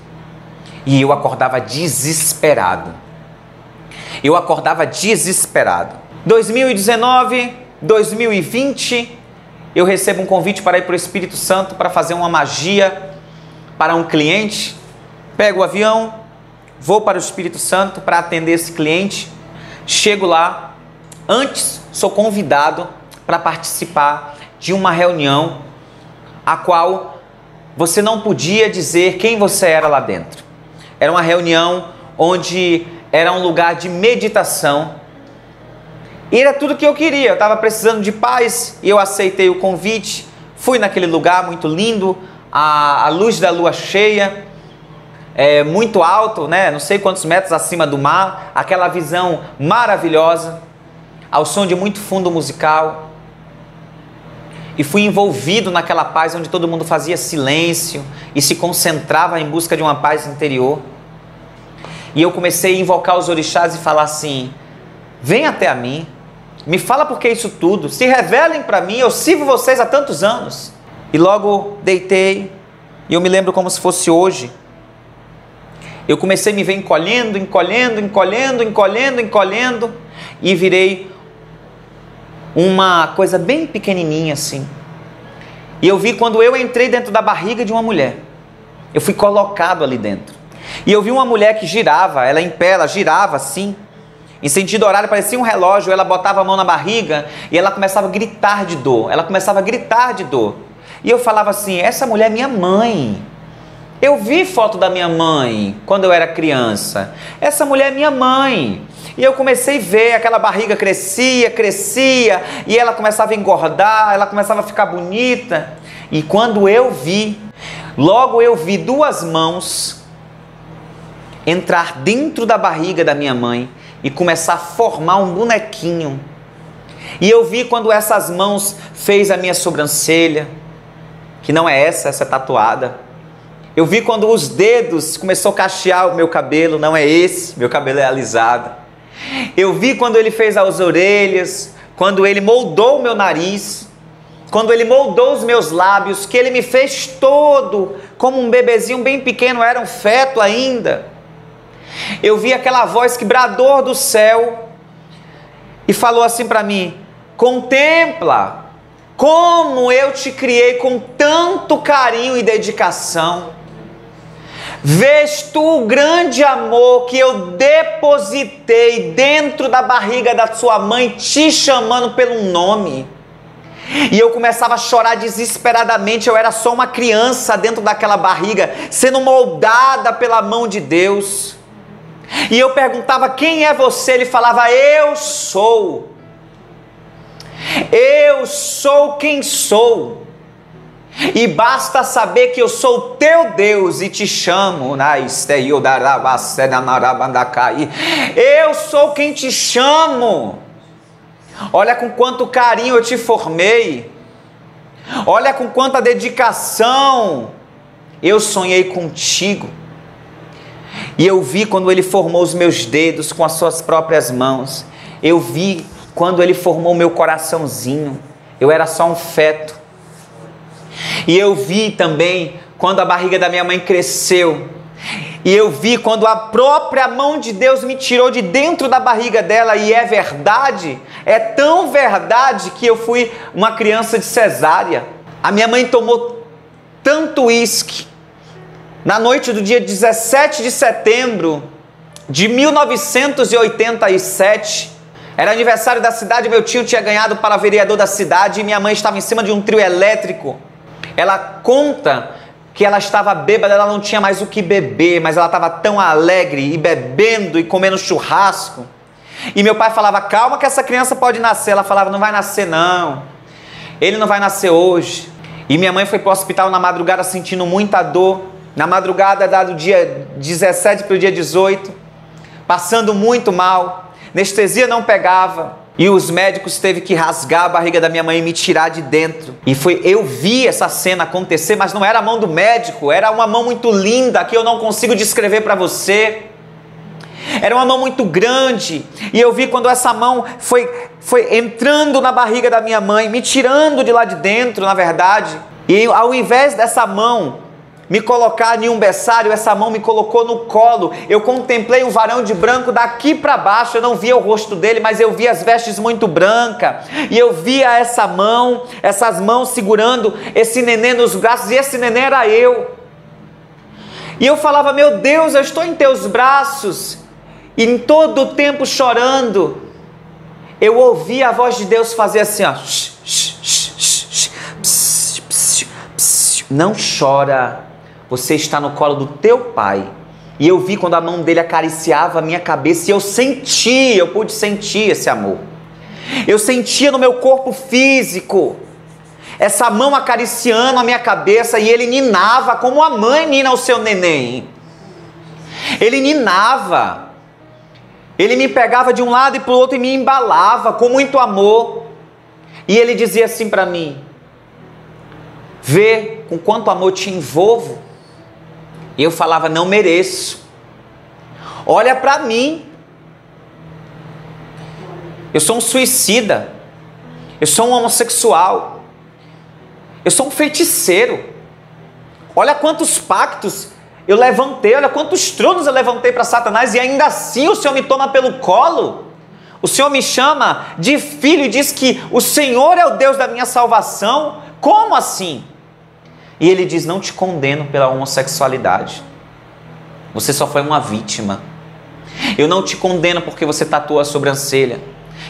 E eu acordava desesperado. Eu acordava desesperado. 2019, 2020, eu recebo um convite para ir para o Espírito Santo para fazer uma magia para um cliente. Pego o avião, vou para o Espírito Santo para atender esse cliente. Chego lá, antes sou convidado para participar de uma reunião a qual você não podia dizer quem você era lá dentro. Era uma reunião onde era um lugar de meditação. E era tudo que eu queria. Eu estava precisando de paz e eu aceitei o convite. Fui naquele lugar muito lindo, a luz da lua cheia, muito alto, né? Não sei quantos metros acima do mar. Aquela visão maravilhosa, ao som de muito fundo musical. E fui envolvido naquela paz onde todo mundo fazia silêncio e se concentrava em busca de uma paz interior. E eu comecei a invocar os orixás e falar assim, vem até a mim, me fala por que isso tudo, se revelem para mim, eu sirvo vocês há tantos anos. E logo deitei, e eu me lembro como se fosse hoje. Eu comecei a me ver encolhendo, e virei uma coisa bem pequenininha assim. E eu vi quando eu entrei dentro da barriga de uma mulher. Eu fui colocado ali dentro. E eu vi uma mulher que girava, ela em pé, ela girava assim, em sentido horário, parecia um relógio. Ela botava a mão na barriga e ela começava a gritar de dor. E eu falava assim, essa mulher é minha mãe. Eu vi foto da minha mãe quando eu era criança. Essa mulher é minha mãe. E eu comecei a ver, aquela barriga crescia, e ela começava a engordar, ela começava a ficar bonita. E quando eu vi, logo eu vi duas mãos entrar dentro da barriga da minha mãe e começar a formar um bonequinho. E eu vi quando essas mãos fez a minha sobrancelha, que não é essa é tatuada. Eu vi quando os dedos começou a cachear o meu cabelo, não é esse, meu cabelo é alisado. Eu vi quando ele fez as orelhas, quando ele moldou o meu nariz, quando ele moldou os meus lábios, que ele me fez todo como um bebezinho bem pequeno, era um feto ainda. Eu vi aquela voz que bradou do céu e falou assim para mim, contempla como eu te criei com tanto carinho e dedicação. Vês tu o grande amor que eu depositei dentro da barriga da sua mãe, te chamando pelo nome. E eu começava a chorar desesperadamente. Eu era só uma criança dentro daquela barriga, sendo moldada pela mão de Deus. E eu perguntava, quem é você? Ele falava, eu sou quem sou. E basta saber que eu sou teu Deus e te chamo. Eu sou quem te chamo. Olha com quanto carinho eu te formei. Olha com quanta dedicação eu sonhei contigo. E eu vi quando ele formou os meus dedos com as suas próprias mãos. Eu vi quando ele formou o meu coraçãozinho. Eu era só um feto. E eu vi também quando a barriga da minha mãe cresceu. E eu vi quando a própria mão de Deus me tirou de dentro da barriga dela. E é verdade, é tão verdade que eu fui uma criança de cesárea. A minha mãe tomou tanto uísque. Na noite do dia 17 de setembro de 1987, Era aniversário da cidade, meu tio tinha ganhado para vereador da cidade e minha mãe estava em cima de um trio elétrico. Ela conta que ela estava bêbada, ela não tinha mais o que beber, mas ela estava tão alegre e bebendo e comendo churrasco. E meu pai falava, calma que essa criança pode nascer. Ela falava, não vai nascer não, ele não vai nascer hoje. E minha mãe foi para o hospital na madrugada sentindo muita dor. Na madrugada do dia 17 para o dia 18, passando muito mal. Anestesia não pegava e os médicos teve que rasgar a barriga da minha mãe e me tirar de dentro. E eu vi essa cena acontecer, mas não era a mão do médico, era uma mão muito linda que eu não consigo descrever para você. Era uma mão muito grande e eu vi quando essa mão foi entrando na barriga da minha mãe, me tirando de lá de dentro, na verdade. E ao invés dessa mão me colocar em um berçário, essa mão me colocou no colo. Eu contemplei um varão de branco daqui para baixo, eu não via o rosto dele, mas eu via as vestes muito brancas, e eu via essas mãos segurando esse neném nos braços, e esse neném era eu. E eu falava, meu Deus, eu estou em teus braços, e em todo o tempo chorando, eu ouvia a voz de Deus fazer assim, ó, não chora, você está no colo do teu pai. E eu vi quando a mão dele acariciava a minha cabeça, e eu pude sentir esse amor. Eu sentia no meu corpo físico essa mão acariciando a minha cabeça, e ele ninava como a mãe nina o seu neném. Ele ninava, ele me pegava de um lado e para o outro e me embalava com muito amor. E ele dizia assim para mim, vê com quanto amor te envolvo. E eu falava, não mereço. Olha para mim. Eu sou um suicida. Eu sou um homossexual. Eu sou um feiticeiro. Olha quantos pactos eu levantei, olha quantos tronos eu levantei para Satanás, e ainda assim o Senhor me toma pelo colo. O Senhor me chama de filho e diz que o Senhor é o Deus da minha salvação. Como assim? E ele diz, não te condeno pela homossexualidade. Você só foi uma vítima. Eu não te condeno porque você tatuou a sobrancelha.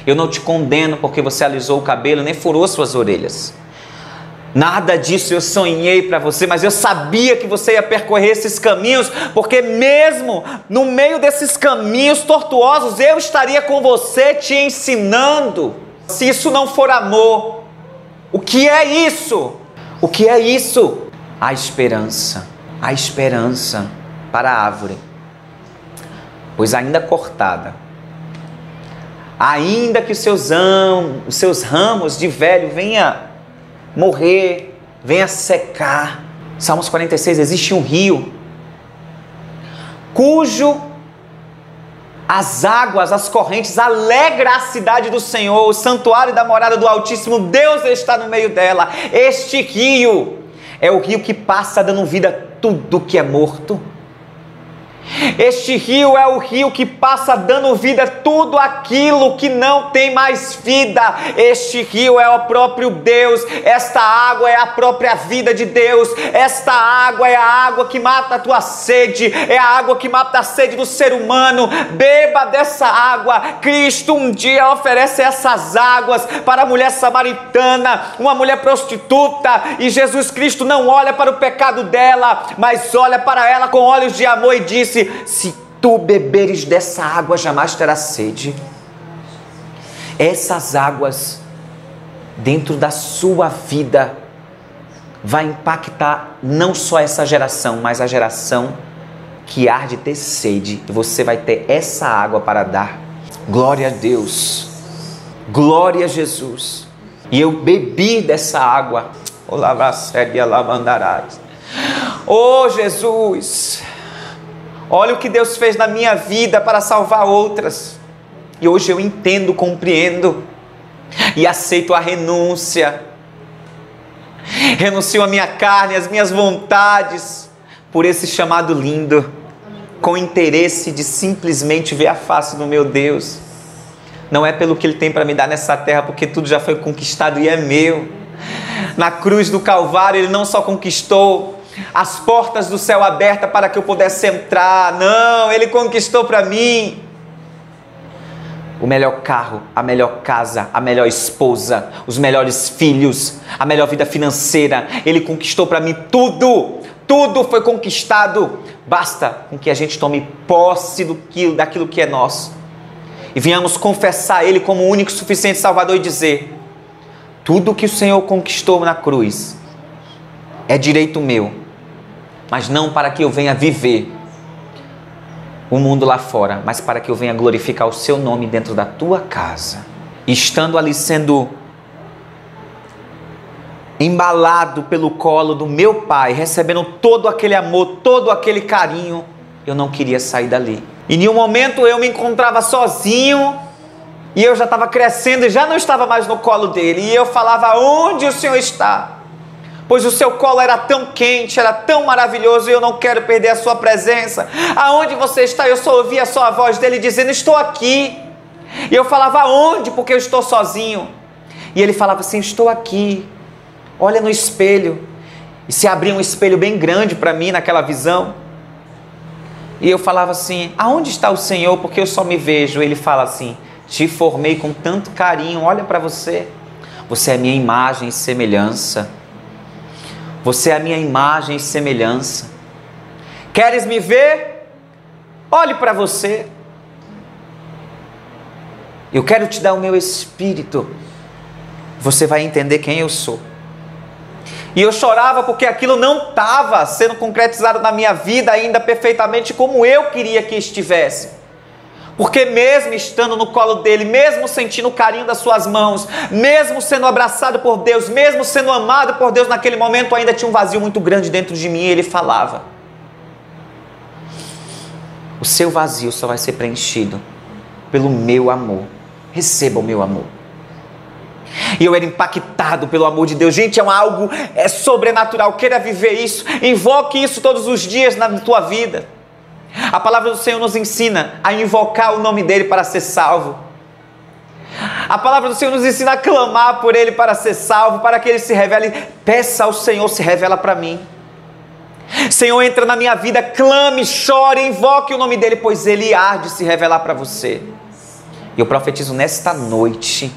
Eu não te condeno porque você alisou o cabelo, nem furou suas orelhas. Nada disso eu sonhei para você, mas eu sabia que você ia percorrer esses caminhos, porque mesmo no meio desses caminhos tortuosos, eu estaria com você te ensinando. Se isso não for amor, o que é isso? O que é isso? A esperança para a árvore, pois ainda cortada, ainda que os seus ramos de velho venha morrer, venha secar. Salmos 46, existe um rio, cujo as águas, as correntes, alegra a cidade do Senhor, o santuário da morada do Altíssimo, Deus está no meio dela. Este rio é o rio que passa dando vida a tudo que é morto. Este rio é o rio que passa dando vida a tudo aquilo que não tem mais vida. Este rio é o próprio Deus. Esta água é a própria vida de Deus. Esta água é a água que mata a tua sede, é a água que mata a sede do ser humano. Beba dessa água. Cristo um dia oferece essas águas para a mulher samaritana, uma mulher prostituta, e Jesus Cristo não olha para o pecado dela, mas olha para ela com olhos de amor e disse: se tu beberes dessa água, jamais terás sede. Essas águas dentro da sua vida vai impactar não só essa geração, mas a geração que há de ter sede. Você vai ter essa água para dar. Glória a Deus, glória a Jesus. E eu bebi dessa água. Oh Jesus, olha o que Deus fez na minha vida para salvar outras. E hoje eu entendo, compreendo e aceito a renúncia. Renuncio a minha carne, as minhas vontades, por esse chamado lindo, com interesse de simplesmente ver a face do meu Deus. Não é pelo que Ele tem para me dar nessa terra, porque tudo já foi conquistado e é meu. Na cruz do Calvário Ele não só conquistou as portas do céu abertas para que eu pudesse entrar. Não, Ele conquistou para mim o melhor carro, a melhor casa, a melhor esposa, os melhores filhos, a melhor vida financeira. Ele conquistou para mim tudo. Tudo foi conquistado. Basta com que a gente tome posse daquilo que é nosso e venhamos confessar Ele como o único, suficiente Salvador e dizer: tudo que o Senhor conquistou na cruz é direito meu, mas não para que eu venha viver o mundo lá fora, mas para que eu venha glorificar o seu nome dentro da tua casa. E estando ali sendo embalado pelo colo do meu pai, recebendo todo aquele amor, todo aquele carinho, eu não queria sair dali. Em nenhum momento eu me encontrava sozinho, e eu já estava crescendo e já não estava mais no colo dele, e eu falava: onde o Senhor está? Pois o seu colo era tão quente, era tão maravilhoso, e eu não quero perder a sua presença. Aonde você está? Eu só ouvia só a voz dele dizendo: estou aqui. E eu falava: aonde? Porque eu estou sozinho. E ele falava assim: estou aqui. Olha no espelho. E se abria um espelho bem grande para mim naquela visão. E eu falava assim: aonde está o Senhor? Porque eu só me vejo. Ele fala assim: te formei com tanto carinho, olha para você. Você é minha imagem e semelhança. Você é a minha imagem e semelhança. Queres me ver? Olhe para você. Eu quero te dar o meu espírito. Você vai entender quem eu sou. E eu chorava porque aquilo não estava sendo concretizado na minha vida ainda perfeitamente como eu queria que estivesse. Porque mesmo estando no colo dele, mesmo sentindo o carinho das suas mãos, mesmo sendo abraçado por Deus, mesmo sendo amado por Deus naquele momento, ainda tinha um vazio muito grande dentro de mim. E ele falava: o seu vazio só vai ser preenchido pelo meu amor. Receba o meu amor. E eu era impactado pelo amor de Deus. Gente, algo sobrenatural. Queira viver isso. Invoque isso todos os dias na tua vida. A palavra do Senhor nos ensina a invocar o nome dele para ser salvo. A palavra do Senhor nos ensina a clamar por ele para ser salvo, para que ele se revele. Peça ao Senhor: se revela para mim. Senhor, entra na minha vida, clame, chore, invoque o nome dele, pois ele há de se revelar para você. E eu profetizo nesta noite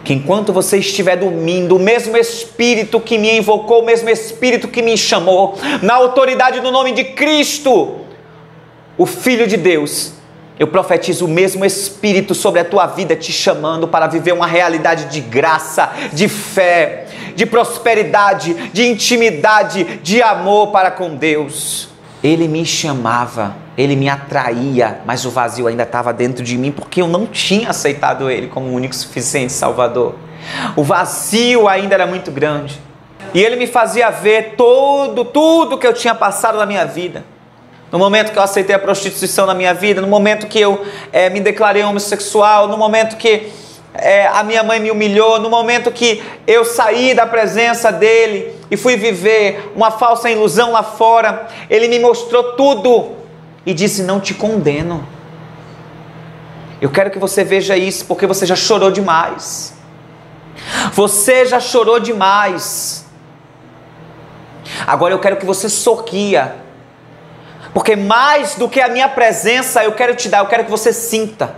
que enquanto você estiver dormindo, o mesmo Espírito que me invocou, o mesmo Espírito que me chamou, na autoridade do nome de Cristo, o Filho de Deus, eu profetizo o mesmo Espírito sobre a tua vida, te chamando para viver uma realidade de graça, de fé, de prosperidade, de intimidade, de amor para com Deus. Ele me chamava, ele me atraía, mas o vazio ainda estava dentro de mim, porque eu não tinha aceitado ele como o único suficiente Salvador. O vazio ainda era muito grande. E ele me fazia ver tudo que eu tinha passado na minha vida. No momento que eu aceitei a prostituição na minha vida, no momento que eu me declarei homossexual, no momento que a minha mãe me humilhou, no momento que eu saí da presença dele e fui viver uma falsa ilusão lá fora, ele me mostrou tudo e disse: não te condeno. Eu quero que você veja isso, porque você já chorou demais. Você já chorou demais. Agora eu quero que você sorria, porque mais do que a minha presença eu quero te dar, eu quero que você sinta.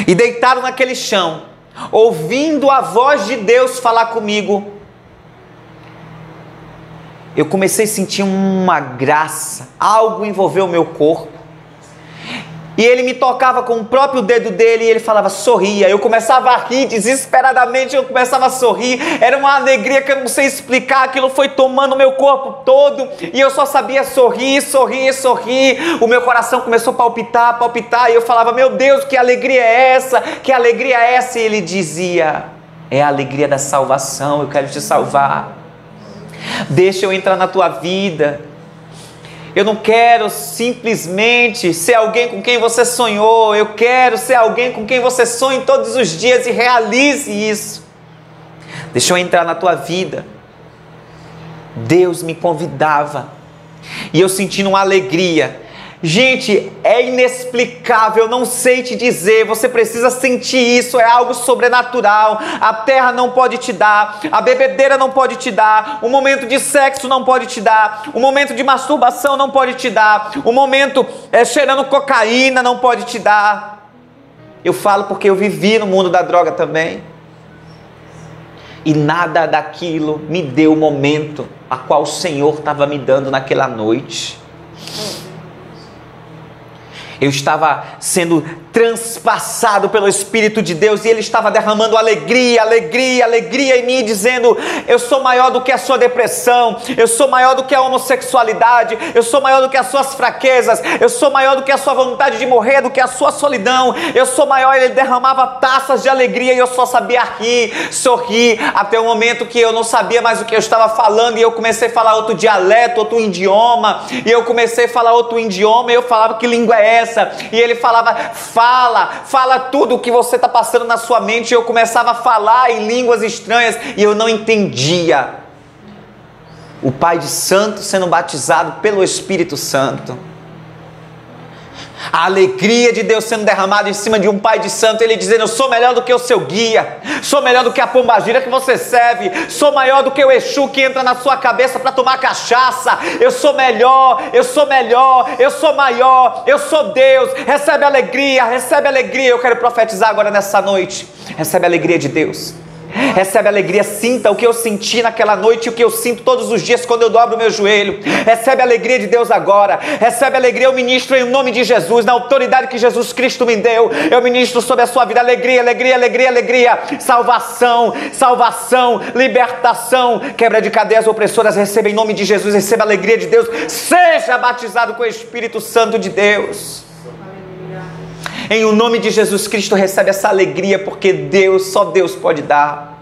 E deitado naquele chão, ouvindo a voz de Deus falar comigo, eu comecei a sentir uma graça, algo envolveu o meu corpo. E ele me tocava com o próprio dedo dele e ele falava: sorria. Eu começava a rir desesperadamente, eu começava a sorrir. Era uma alegria que eu não sei explicar. Aquilo foi tomando o meu corpo todo e eu só sabia sorrir, sorrir, sorrir. O meu coração começou a palpitar, palpitar, e eu falava: meu Deus, que alegria é essa? Que alegria é essa? E ele dizia: é a alegria da salvação, eu quero te salvar. Deixa eu entrar na tua vida. Eu não quero simplesmente ser alguém com quem você sonhou. Eu quero ser alguém com quem você sonha todos os dias e realize isso. Deixa eu entrar na tua vida. Deus me convidava e eu sentindo uma alegria. Gente, é inexplicável, eu não sei te dizer, você precisa sentir isso, é algo sobrenatural. A terra não pode te dar, a bebedeira não pode te dar, o momento de sexo não pode te dar, o momento de masturbação não pode te dar, o momento cheirando cocaína não pode te dar. Eu falo porque eu vivi no mundo da droga também. E nada daquilo me deu o momento a qual o Senhor estava me dando naquela noite. Eu estava sendo transpassado pelo Espírito de Deus e Ele estava derramando alegria, alegria, alegria em mim, dizendo: eu sou maior do que a sua depressão, eu sou maior do que a homossexualidade, eu sou maior do que as suas fraquezas, eu sou maior do que a sua vontade de morrer, do que a sua solidão, eu sou maior. Ele derramava taças de alegria e eu só sabia rir, sorrir, até o momento que eu não sabia mais o que eu estava falando e eu comecei a falar outro dialeto, outro idioma, e eu comecei a falar outro idioma e eu falava: que língua é essa? E ele falava: fala tudo o que você está passando na sua mente. E eu começava a falar em línguas estranhas e eu não entendia. O Pai de Santo sendo batizado pelo Espírito Santo. A alegria de Deus sendo derramada em cima de um Pai de Santo, Ele dizendo: eu sou melhor do que o seu guia, sou melhor do que a pombagira que você serve, sou maior do que o Exu que entra na sua cabeça para tomar cachaça, eu sou melhor, eu sou melhor, eu sou maior, eu sou Deus. Recebe alegria, recebe alegria. Eu quero profetizar agora nessa noite: recebe a alegria de Deus. Recebe alegria, sinta o que eu senti naquela noite e o que eu sinto todos os dias quando eu dobro o meu joelho. Recebe a alegria de Deus agora. Recebe a alegria. Eu ministro em nome de Jesus, na autoridade que Jesus Cristo me deu. Eu ministro sobre a sua vida alegria, alegria, alegria, alegria. Salvação, salvação, libertação, quebra de cadeias opressoras. Receba em nome de Jesus, receba a alegria de Deus. Seja batizado com o Espírito Santo de Deus. Em o nome de Jesus Cristo, recebe essa alegria, porque Deus, só Deus pode dar.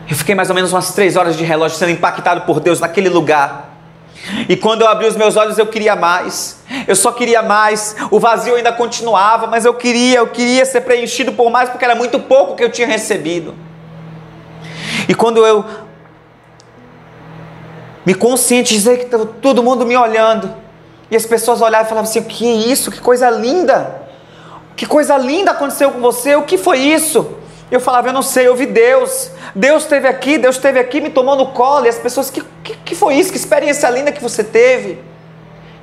Eu fiquei mais ou menos umas 3 horas de relógio sendo impactado por Deus naquele lugar. E quando eu abri os meus olhos, eu queria mais. Eu só queria mais. O vazio ainda continuava, mas eu queria ser preenchido por mais, porque era muito pouco que eu tinha recebido. E quando eu me conscientizei que estava todo mundo me olhando, e as pessoas olhavam e falavam assim: o que é isso? Que coisa linda! Que coisa linda aconteceu com você, o que foi isso? Eu falava: eu não sei, eu vi Deus. Deus esteve aqui, me tomou no colo. E as pessoas: que foi isso? Que experiência linda que você teve?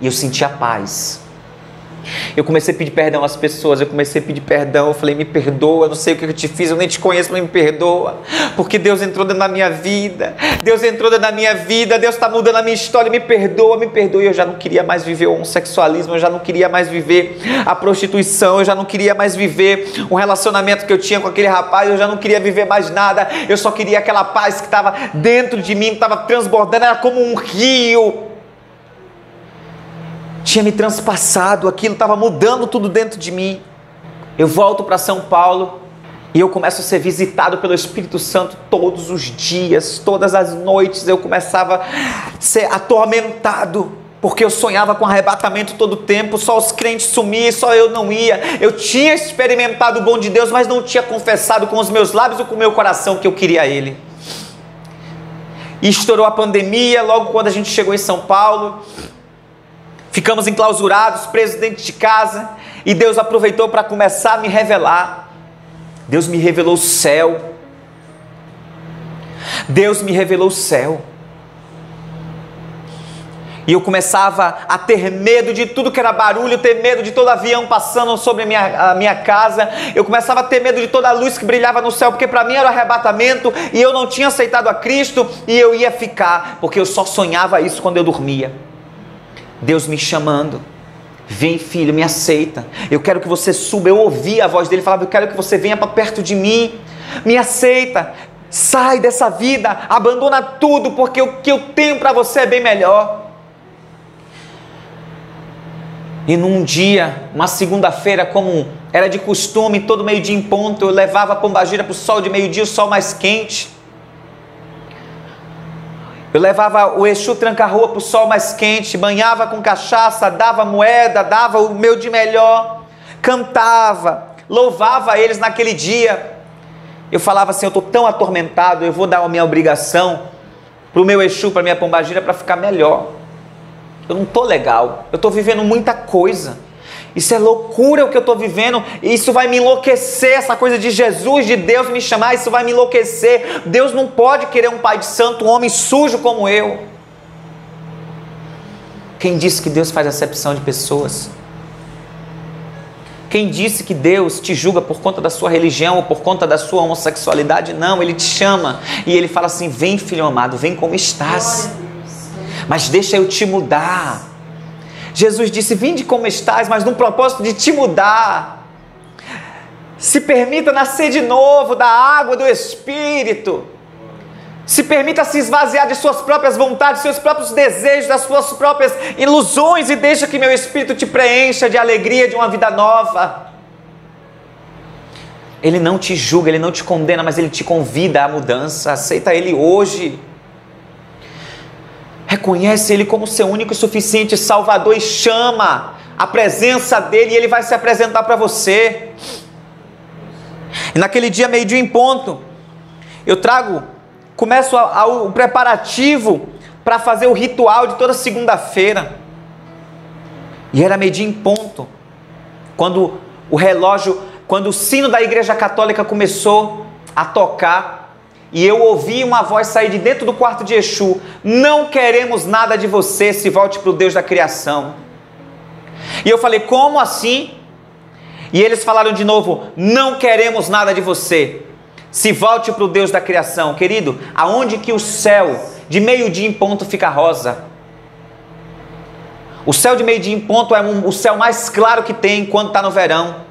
E eu senti a paz. Eu comecei a pedir perdão às pessoas, eu falei: me perdoa, eu não sei o que eu te fiz, eu nem te conheço, mas me perdoa, porque Deus entrou dentro da minha vida, Deus está mudando a minha história, me perdoa, e eu já não queria mais viver o homossexualismo, eu já não queria mais viver a prostituição, eu já não queria mais viver um relacionamento que eu tinha com aquele rapaz, eu já não queria viver mais nada, eu só queria aquela paz que estava dentro de mim, estava transbordando, era como um rio, tinha me transpassado, aquilo estava mudando tudo dentro de mim. Eu volto para São Paulo e eu começo a ser visitado pelo Espírito Santo todos os dias, todas as noites. Eu começava a ser atormentado, porque eu sonhava com arrebatamento todo o tempo, só os crentes sumiam, só eu não ia. Eu tinha experimentado o bom de Deus, mas não tinha confessado com os meus lábios ou com o meu coração que eu queria Ele. E estourou a pandemia, logo quando a gente chegou em São Paulo. Ficamos enclausurados, presos dentro de casa, e Deus aproveitou para começar a me revelar. Deus me revelou o céu. Deus me revelou o céu. E eu começava a ter medo de tudo que era barulho, ter medo de todo avião passando sobre a minha casa. Eu começava a ter medo de toda a luz que brilhava no céu, porque para mim era o arrebatamento, e eu não tinha aceitado a Cristo, e eu ia ficar, porque eu só sonhava isso quando eu dormia. Deus me chamando: vem, filho, me aceita, eu quero que você suba. Eu ouvia a voz dele, falava: eu quero que você venha para perto de mim, me aceita, sai dessa vida, abandona tudo, porque o que eu tenho para você é bem melhor. E num dia, uma segunda-feira, como era de costume, todo meio-dia em ponto, eu levava a pombagira para o sol de meio-dia, o sol mais quente. Eu levava o Exu tranca-rua para o sol mais quente, banhava com cachaça, dava moeda, dava o meu de melhor, cantava, louvava eles naquele dia. Eu falava assim: eu estou tão atormentado, eu vou dar a minha obrigação para o meu Exu, para a minha pombagira, para ficar melhor. Eu não estou legal, eu estou vivendo muita coisa. Isso é loucura o que eu estou vivendo, isso vai me enlouquecer, essa coisa de Jesus, de Deus me chamar, isso vai me enlouquecer. Deus não pode querer um pai de santo, um homem sujo como eu. Quem disse que Deus faz acepção de pessoas? Quem disse que Deus te julga por conta da sua religião ou por conta da sua homossexualidade? Não, Ele te chama e Ele fala assim: vem, filho amado, vem como estás, mas deixa eu te mudar. Jesus disse: vinde como estás, mas num propósito de te mudar. Se permita nascer de novo da água do Espírito. Se permita se esvaziar de suas próprias vontades, seus próprios desejos, das suas próprias ilusões, e deixa que meu Espírito te preencha de alegria de uma vida nova. Ele não te julga, Ele não te condena, mas Ele te convida à mudança. Aceita Ele hoje. Reconhece Ele como seu único e suficiente Salvador e chama a presença dEle, e Ele vai se apresentar para você. E naquele dia, meio-dia em ponto, começo o preparativo para fazer o ritual de toda segunda-feira. E era meio-dia em ponto, quando o sino da Igreja Católica começou a tocar, e eu ouvi uma voz sair de dentro do quarto de Exu: não queremos nada de você, se volte para o Deus da criação. E eu falei: como assim? E eles falaram de novo: não queremos nada de você, se volte para o Deus da criação. Querido, aonde que o céu de meio-dia em ponto fica rosa? O céu de meio-dia em ponto é o céu mais claro que tem quando está no verão.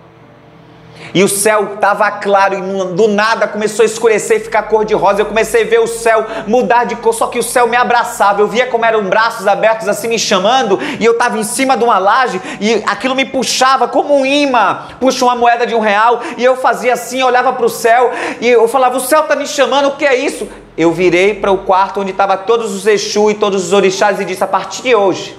E o céu estava claro e do nada começou a escurecer e ficar cor de rosa. Eu comecei a ver o céu mudar de cor, só que o céu me abraçava. Eu via como eram braços abertos assim me chamando, e eu estava em cima de uma laje e aquilo me puxava como um imã, puxa uma moeda de R$1, e eu fazia assim, olhava para o céu e eu falava: o céu está me chamando, o que é isso? Eu virei para o quarto onde estavam todos os Exu e todos os orixás e disse: a partir de hoje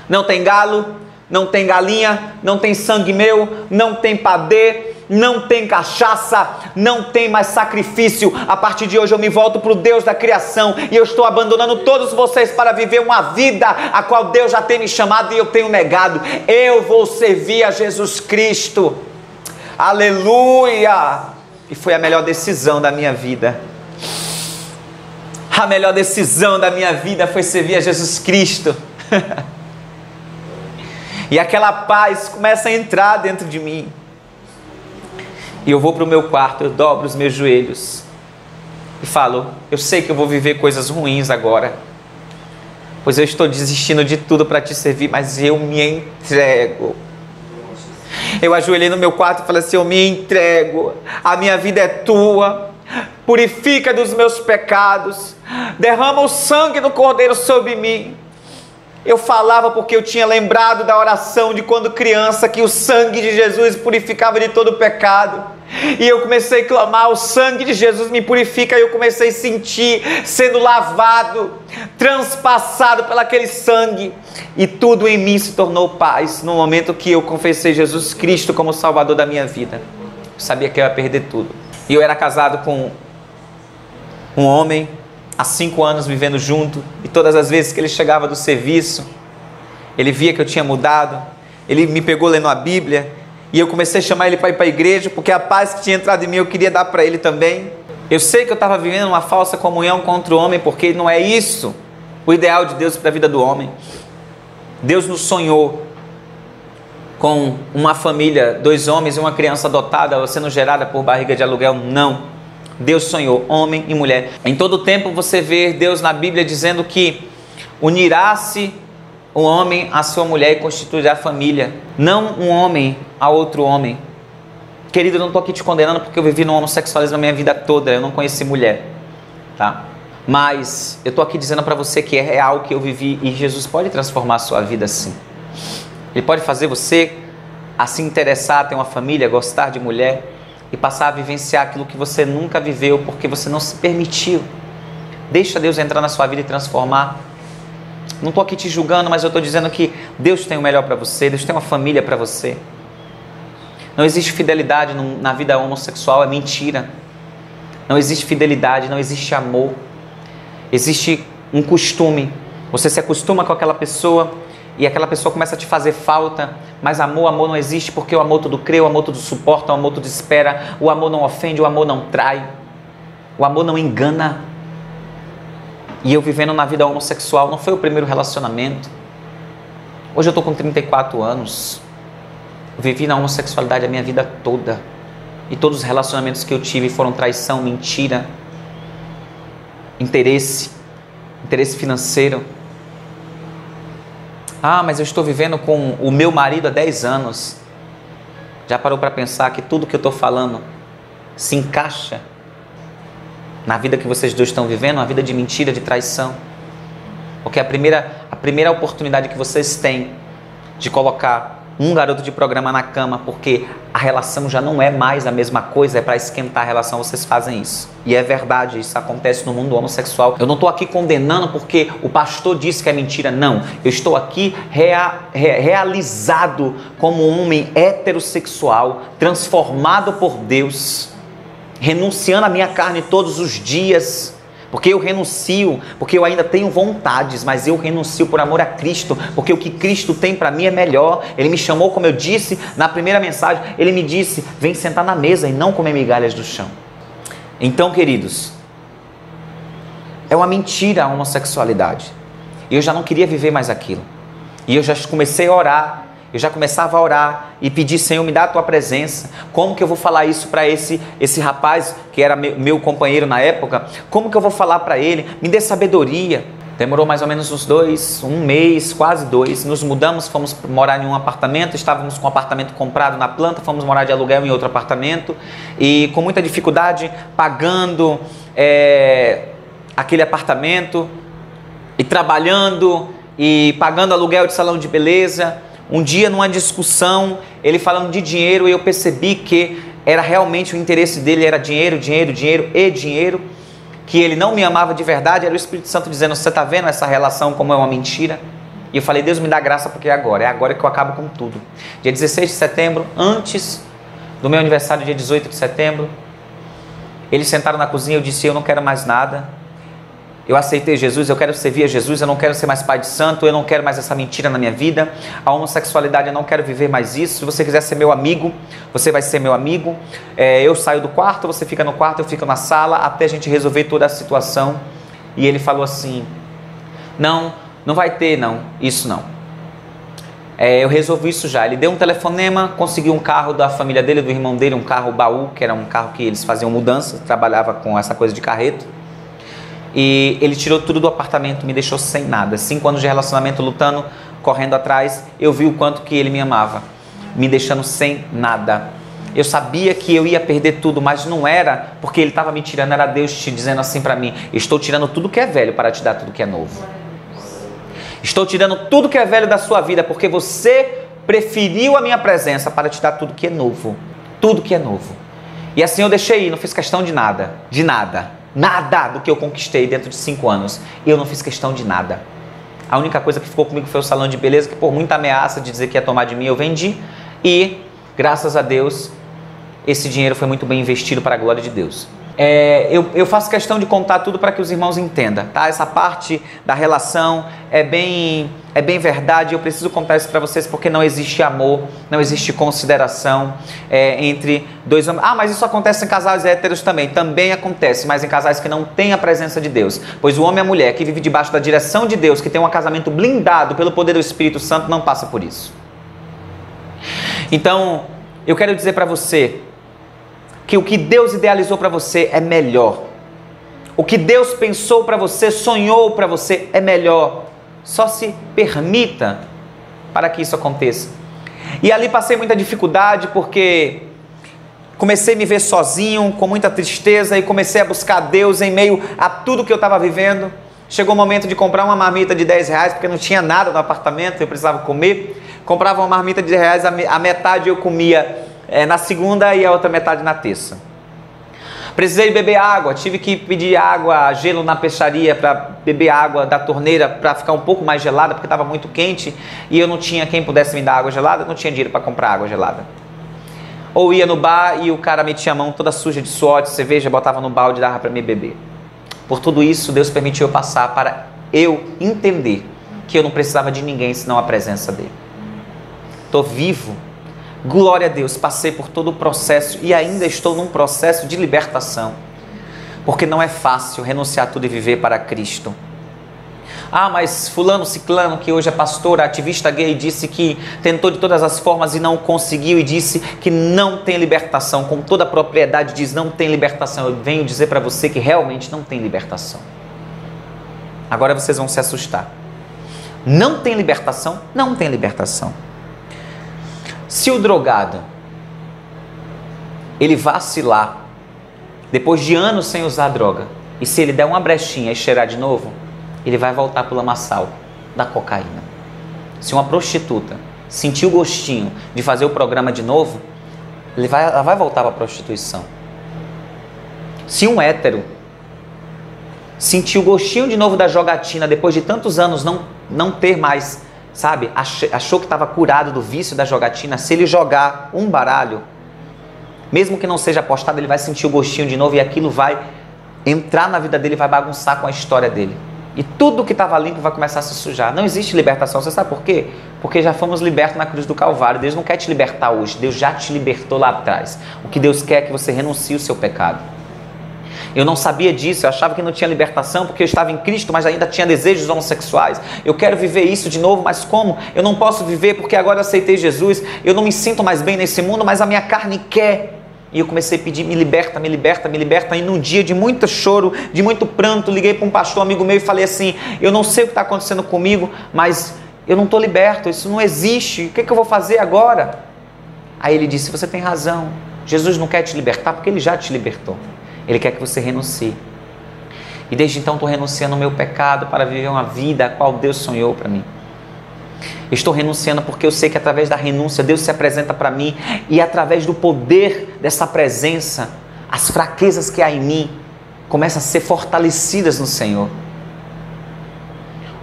não tem galo, não tem galinha, não tem sangue meu, não tem padê, não tem cachaça, não tem mais sacrifício. A partir de hoje eu me volto para o Deus da criação, e eu estou abandonando todos vocês para viver uma vida a qual Deus já tem me chamado e eu tenho negado. Eu vou servir a Jesus Cristo. Aleluia! E foi a melhor decisão da minha vida. A melhor decisão da minha vida foi servir a Jesus Cristo. E aquela paz começa a entrar dentro de mim. E eu vou para o meu quarto, eu dobro os meus joelhos e falo: eu sei que eu vou viver coisas ruins agora, pois eu estou desistindo de tudo para te servir, mas eu me entrego. Eu ajoelhei no meu quarto e falei assim: eu me entrego, a minha vida é tua, purifica dos meus pecados, derrama o sangue do Cordeiro sobre mim. Eu falava porque eu tinha lembrado da oração de quando criança, que o sangue de Jesus purificava de todo pecado. E eu comecei a clamar: o sangue de Jesus me purifica. E eu comecei a sentir sendo lavado, transpassado pelaquele sangue. E tudo em mim se tornou paz. No momento que eu confessei Jesus Cristo como Salvador da minha vida, eu sabia que eu ia perder tudo. E eu era casado com um homem há 5 anos, vivendo junto, e todas as vezes que ele chegava do serviço, ele via que eu tinha mudado, ele me pegou lendo a Bíblia, e eu comecei a chamar ele para ir para a igreja, porque a paz que tinha entrado em mim eu queria dar para ele também. Eu sei que eu estava vivendo uma falsa comunhão contra o homem, porque não é isso o ideal de Deus para a vida do homem. Deus nos sonhou com uma família, 2 homens e uma criança adotada, sendo gerada por barriga de aluguel. Não. Deus sonhou homem e mulher. Em todo tempo você vê Deus na Bíblia dizendo que unirá-se o homem à sua mulher e constituirá a família, não um homem a outro homem. Querido, eu não estou aqui te condenando, porque eu vivi no homossexualismo a minha vida toda, eu não conheci mulher, tá? Mas eu estou aqui dizendo para você que é real, que eu vivi, e Jesus pode transformar a sua vida assim. Ele pode fazer você a se interessar, a ter uma família, gostar de mulher e passar a vivenciar aquilo que você nunca viveu porque você não se permitiu. Deixa Deus entrar na sua vida e transformar. Não estou aqui te julgando, mas eu estou dizendo que Deus tem o melhor para você, Deus tem uma família para você. Não existe fidelidade na vida homossexual, é mentira. Não existe fidelidade, não existe amor. Existe um costume. Você se acostuma com aquela pessoa e aquela pessoa começa a te fazer falta, mas amor não existe, porque o amor tudo crê, o amor tudo suporta, o amor tudo espera, o amor não ofende, o amor não trai, o amor não engana. E eu vivendo na vida homossexual, não foi o primeiro relacionamento. Hoje eu estou com 34 anos. Eu vivi na homossexualidade a minha vida toda. E todos os relacionamentos que eu tive foram traição, mentira, interesse financeiro. Ah, mas eu estou vivendo com o meu marido há 10 anos. Já parou para pensar que tudo que eu estou falando se encaixa na vida que vocês dois estão vivendo? Uma vida de mentira, de traição. Porque a primeira oportunidade que vocês têm de colocar um garoto de programa na cama, porque a relação já não é mais a mesma coisa, é para esquentar a relação, vocês fazem isso. E é verdade, isso acontece no mundo homossexual. Eu não estou aqui condenando porque o pastor disse que é mentira, não. Eu estou aqui realizado como um homem heterossexual, transformado por Deus, renunciando à minha carne todos os dias. Porque eu renuncio, porque eu ainda tenho vontades, mas eu renuncio por amor a Cristo, porque o que Cristo tem para mim é melhor. Ele me chamou, como eu disse na primeira mensagem, ele me disse, vem sentar na mesa e não comer migalhas do chão. Então, queridos, é uma mentira a homossexualidade. E eu já não queria viver mais aquilo. E eu já comecei a orar. Eu já começava a orar e pedir, Senhor, me dá a tua presença. Como que eu vou falar isso para esse rapaz que era meu companheiro na época? Como que eu vou falar para ele? Me dê sabedoria. Demorou mais ou menos um mês, quase 2. Nos mudamos, fomos morar em um apartamento. Estávamos com um apartamento comprado na planta, fomos morar de aluguel em outro apartamento. E com muita dificuldade, pagando aquele apartamento e trabalhando e pagando aluguel de salão de beleza. Um dia, numa discussão, ele falando de dinheiro, eu percebi que era realmente o interesse dele, era dinheiro, que ele não me amava de verdade. Era o Espírito Santo dizendo, você está vendo essa relação como é uma mentira? E eu falei, Deus me dá graça porque é agora que eu acabo com tudo. Dia 16 de setembro, antes do meu aniversário, dia 18 de setembro, eles sentaram na cozinha, eu disse, eu não quero mais nada. Eu aceitei Jesus, eu quero servir a Jesus, eu não quero ser mais pai de santo, eu não quero mais essa mentira na minha vida. A homossexualidade, eu não quero viver mais isso. Se você quiser ser meu amigo, você vai ser meu amigo. Eu saio do quarto, você fica no quarto, eu fico na sala, até a gente resolver toda a situação. E ele falou assim, não vai ter não, isso não. Eu resolvi isso já. Ele deu um telefonema, conseguiu um carro da família dele, do irmão dele, um carro baú, que era um carro que eles faziam mudança, trabalhava com essa coisa de carreto. E ele tirou tudo do apartamento, me deixou sem nada. 5 anos de relacionamento, lutando, correndo atrás. Eu vi o quanto que ele me amava, me deixando sem nada. Eu sabia que eu ia perder tudo, mas não era porque ele estava me tirando, era Deus te dizendo assim para mim, estou tirando tudo que é velho para te dar tudo que é novo. Estou tirando tudo que é velho da sua vida, porque você preferiu a minha presença para te dar tudo que é novo. Tudo que é novo. E assim eu deixei ir, não fiz questão de nada. De nada. Nada do que eu conquistei dentro de 5 anos. Eu não fiz questão de nada. A única coisa que ficou comigo foi o salão de beleza, que por muita ameaça de dizer que ia tomar de mim, eu vendi. E, graças a Deus, esse dinheiro foi muito bem investido para a glória de Deus. Eu faço questão de contar tudo para que os irmãos entendam, tá? Essa parte da relação é bem verdade. Eu preciso contar isso para vocês porque não existe amor, não existe consideração entre dois homens. Ah, mas isso acontece em casais héteros também. Também acontece, mas em casais que não têm a presença de Deus. Pois o homem e a mulher que vive debaixo da direção de Deus, que tem um casamento blindado pelo poder do Espírito Santo, não passa por isso. Então, eu quero dizer para você que o que Deus idealizou para você é melhor. O que Deus pensou para você, sonhou para você é melhor. Só se permita para que isso aconteça. E ali passei muita dificuldade porque comecei a me ver sozinho, com muita tristeza, e comecei a buscar Deus em meio a tudo que eu estava vivendo. Chegou o momento de comprar uma marmita de R$10 porque não tinha nada no apartamento, eu precisava comer. Comprava uma marmita de R$10, a metade eu comia na segunda e a outra metade na terça. Precisei beber água, tive que pedir água, gelo na peixaria para beber água da torneira para ficar um pouco mais gelada, porque estava muito quente e eu não tinha quem pudesse me dar água gelada, não tinha dinheiro para comprar água gelada. Ou ia no bar e o cara metia a mão toda suja de suor, de cerveja, botava no balde e dava para me beber. Por tudo isso, Deus permitiu eu passar para eu entender que eu não precisava de ninguém senão a presença dele. Estou vivo. Glória a Deus, passei por todo o processo e ainda estou num processo de libertação, porque não é fácil renunciar tudo e viver para Cristo. Ah, mas fulano, ciclano, que hoje é pastor, ativista gay, disse que tentou de todas as formas e não conseguiu e disse que não tem libertação. Com toda a propriedade diz não tem libertação. Eu venho dizer para você que realmente não tem libertação. Agora vocês vão se assustar. Não tem libertação? Não tem libertação. Se o drogado, ele vacilar, depois de anos sem usar droga, e se ele der uma brechinha e cheirar de novo, ele vai voltar para o lamaçal da cocaína. Se uma prostituta sentir o gostinho de fazer o programa de novo, ela vai voltar para a prostituição. Se um hétero sentir o gostinho de novo da jogatina, depois de tantos anos não ter mais, sabe, achou que estava curado do vício da jogatina, se ele jogar um baralho, mesmo que não seja apostado, ele vai sentir o gostinho de novo e aquilo vai entrar na vida dele, vai bagunçar com a história dele. E tudo que estava limpo vai começar a se sujar. Não existe libertação. Você sabe por quê? Porque já fomos libertos na cruz do Calvário. Deus não quer te libertar hoje. Deus já te libertou lá atrás. O que Deus quer é que você renuncie o seu pecado. Eu não sabia disso. Eu achava que não tinha libertação porque eu estava em Cristo, mas ainda tinha desejos homossexuais. Eu quero viver isso de novo, mas como? Eu não posso viver porque agora eu aceitei Jesus. Eu não me sinto mais bem nesse mundo, mas a minha carne quer. E eu comecei a pedir, me liberta, me liberta, me liberta. E num dia de muito choro, de muito pranto, liguei para um pastor amigo meu e falei assim, eu não sei o que está acontecendo comigo, mas eu não estou liberto, isso não existe, o que eu vou fazer agora? Aí ele disse, você tem razão, Jesus não quer te libertar porque Ele já te libertou. Ele quer que você renuncie. E desde então estou renunciando ao meu pecado para viver uma vida a qual Deus sonhou para mim. Estou renunciando porque eu sei que através da renúncia Deus se apresenta para mim e através do poder dessa presença, as fraquezas que há em mim começam a ser fortalecidas no Senhor.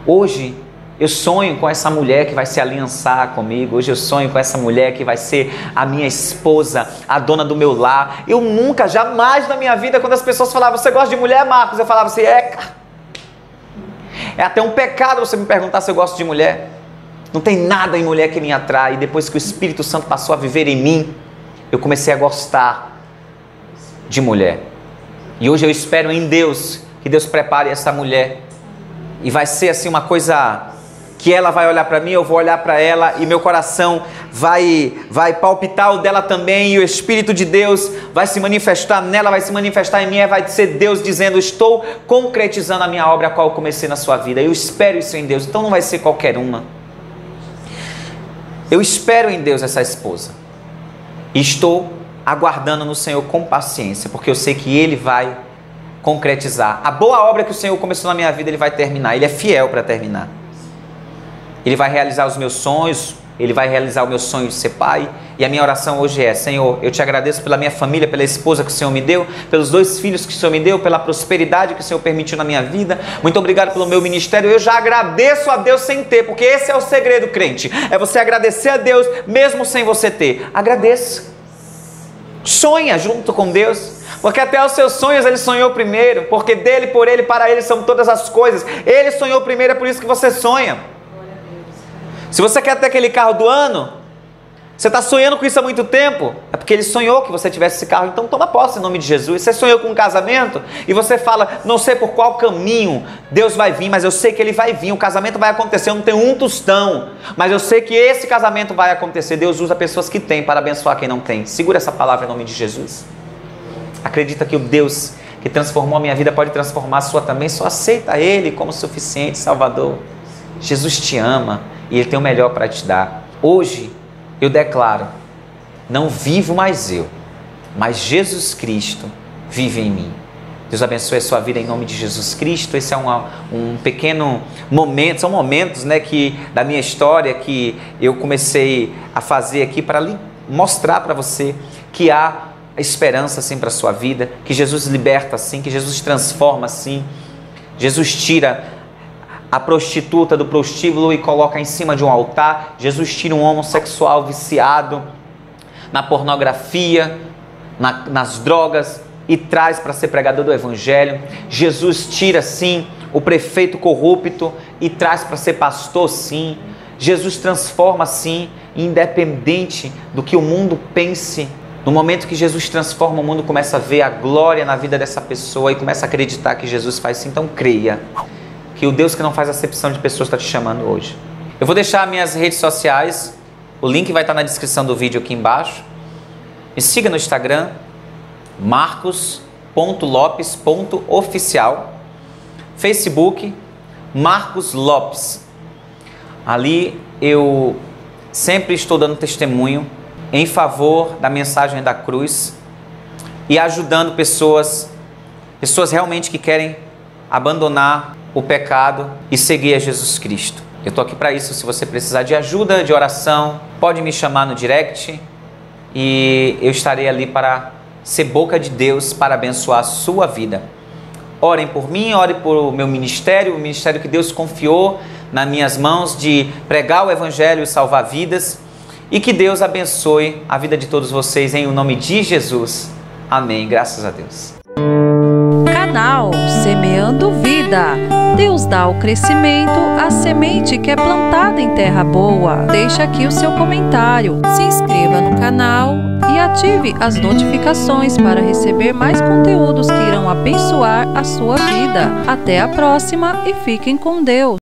Hoje eu sonho com essa mulher que vai se aliançar comigo. Hoje eu sonho com essa mulher que vai ser a minha esposa, a dona do meu lar. Eu nunca, jamais na minha vida, quando as pessoas falavam, você gosta de mulher, Marcos? Eu falava assim, é até um pecado você me perguntar se eu gosto de mulher. Não tem nada em mulher que me atrai. E depois que o Espírito Santo passou a viver em mim, eu comecei a gostar de mulher. E hoje eu espero em Deus, que Deus prepare essa mulher. E vai ser assim uma coisa que ela vai olhar para mim, eu vou olhar para ela e meu coração vai palpitar o dela também. E o Espírito de Deus vai se manifestar nela, vai se manifestar em mim. E vai ser Deus dizendo, estou concretizando a minha obra a qual eu comecei na sua vida. Eu espero isso em Deus, então não vai ser qualquer uma. Eu espero em Deus essa esposa. E estou aguardando no Senhor com paciência, porque eu sei que Ele vai concretizar. A boa obra que o Senhor começou na minha vida, Ele vai terminar. Ele é fiel para terminar. Ele vai realizar os meus sonhos, Ele vai realizar o meu sonho de ser pai. E a minha oração hoje é, Senhor, eu te agradeço pela minha família, pela esposa que o Senhor me deu, pelos 2 filhos que o Senhor me deu, pela prosperidade que o Senhor permitiu na minha vida. Muito obrigado pelo meu ministério. Eu já agradeço a Deus sem ter, porque esse é o segredo, crente. É você agradecer a Deus mesmo sem você ter. Agradeça. Sonha junto com Deus. Porque até os seus sonhos Ele sonhou primeiro. Porque dele, por Ele, para Ele são todas as coisas. Ele sonhou primeiro, é por isso que você sonha. Se você quer ter aquele carro do ano, você está sonhando com isso há muito tempo, é porque Ele sonhou que você tivesse esse carro, então toma posse em nome de Jesus. Você sonhou com um casamento e você fala, não sei por qual caminho Deus vai vir, mas eu sei que Ele vai vir, o casamento vai acontecer, eu não tenho um tostão, mas eu sei que esse casamento vai acontecer. Deus usa pessoas que têm para abençoar quem não tem. Segura essa palavra em nome de Jesus. Acredita que o Deus que transformou a minha vida pode transformar a sua também, só aceita Ele como suficiente Salvador. Jesus te ama e Ele tem o melhor para te dar. Hoje eu declaro, não vivo mais eu, mas Jesus Cristo vive em mim. Deus abençoe a sua vida em nome de Jesus Cristo. Esse é um pequeno momento, são momentos, né, da minha história que eu comecei a fazer aqui para mostrar para você que há esperança assim para a sua vida, que Jesus liberta assim, que Jesus transforma assim. Jesus tira a prostituta do prostíbulo e coloca em cima de um altar. Jesus tira um homossexual viciado na pornografia, nas drogas e traz para ser pregador do Evangelho. Jesus tira sim o prefeito corrupto e traz para ser pastor sim. Jesus transforma sim, independente do que o mundo pense. No momento que Jesus transforma, o mundo começa a ver a glória na vida dessa pessoa e começa a acreditar que Jesus faz sim. Então creia que o Deus que não faz acepção de pessoas está te chamando hoje. Eu vou deixar minhas redes sociais, o link vai estar na descrição do vídeo aqui embaixo. Me siga no Instagram, marcos.lopes.oficial, Facebook, Marcos Lopes. Ali eu sempre estou dando testemunho em favor da mensagem da cruz e ajudando pessoas realmente que querem abandonar o pecado e seguir a Jesus Cristo. Eu estou aqui para isso. Se você precisar de ajuda, de oração, pode me chamar no direct e eu estarei ali para ser boca de Deus para abençoar a sua vida. Orem por mim, orem por o meu ministério, o ministério que Deus confiou nas minhas mãos de pregar o Evangelho e salvar vidas. E que Deus abençoe a vida de todos vocês em nome de Jesus. Amém. Graças a Deus. Canal Semeando Vida. Deus dá o crescimento à semente que é plantada em terra boa. Deixe aqui o seu comentário, se inscreva no canal e ative as notificações para receber mais conteúdos que irão abençoar a sua vida. Até a próxima e fiquem com Deus.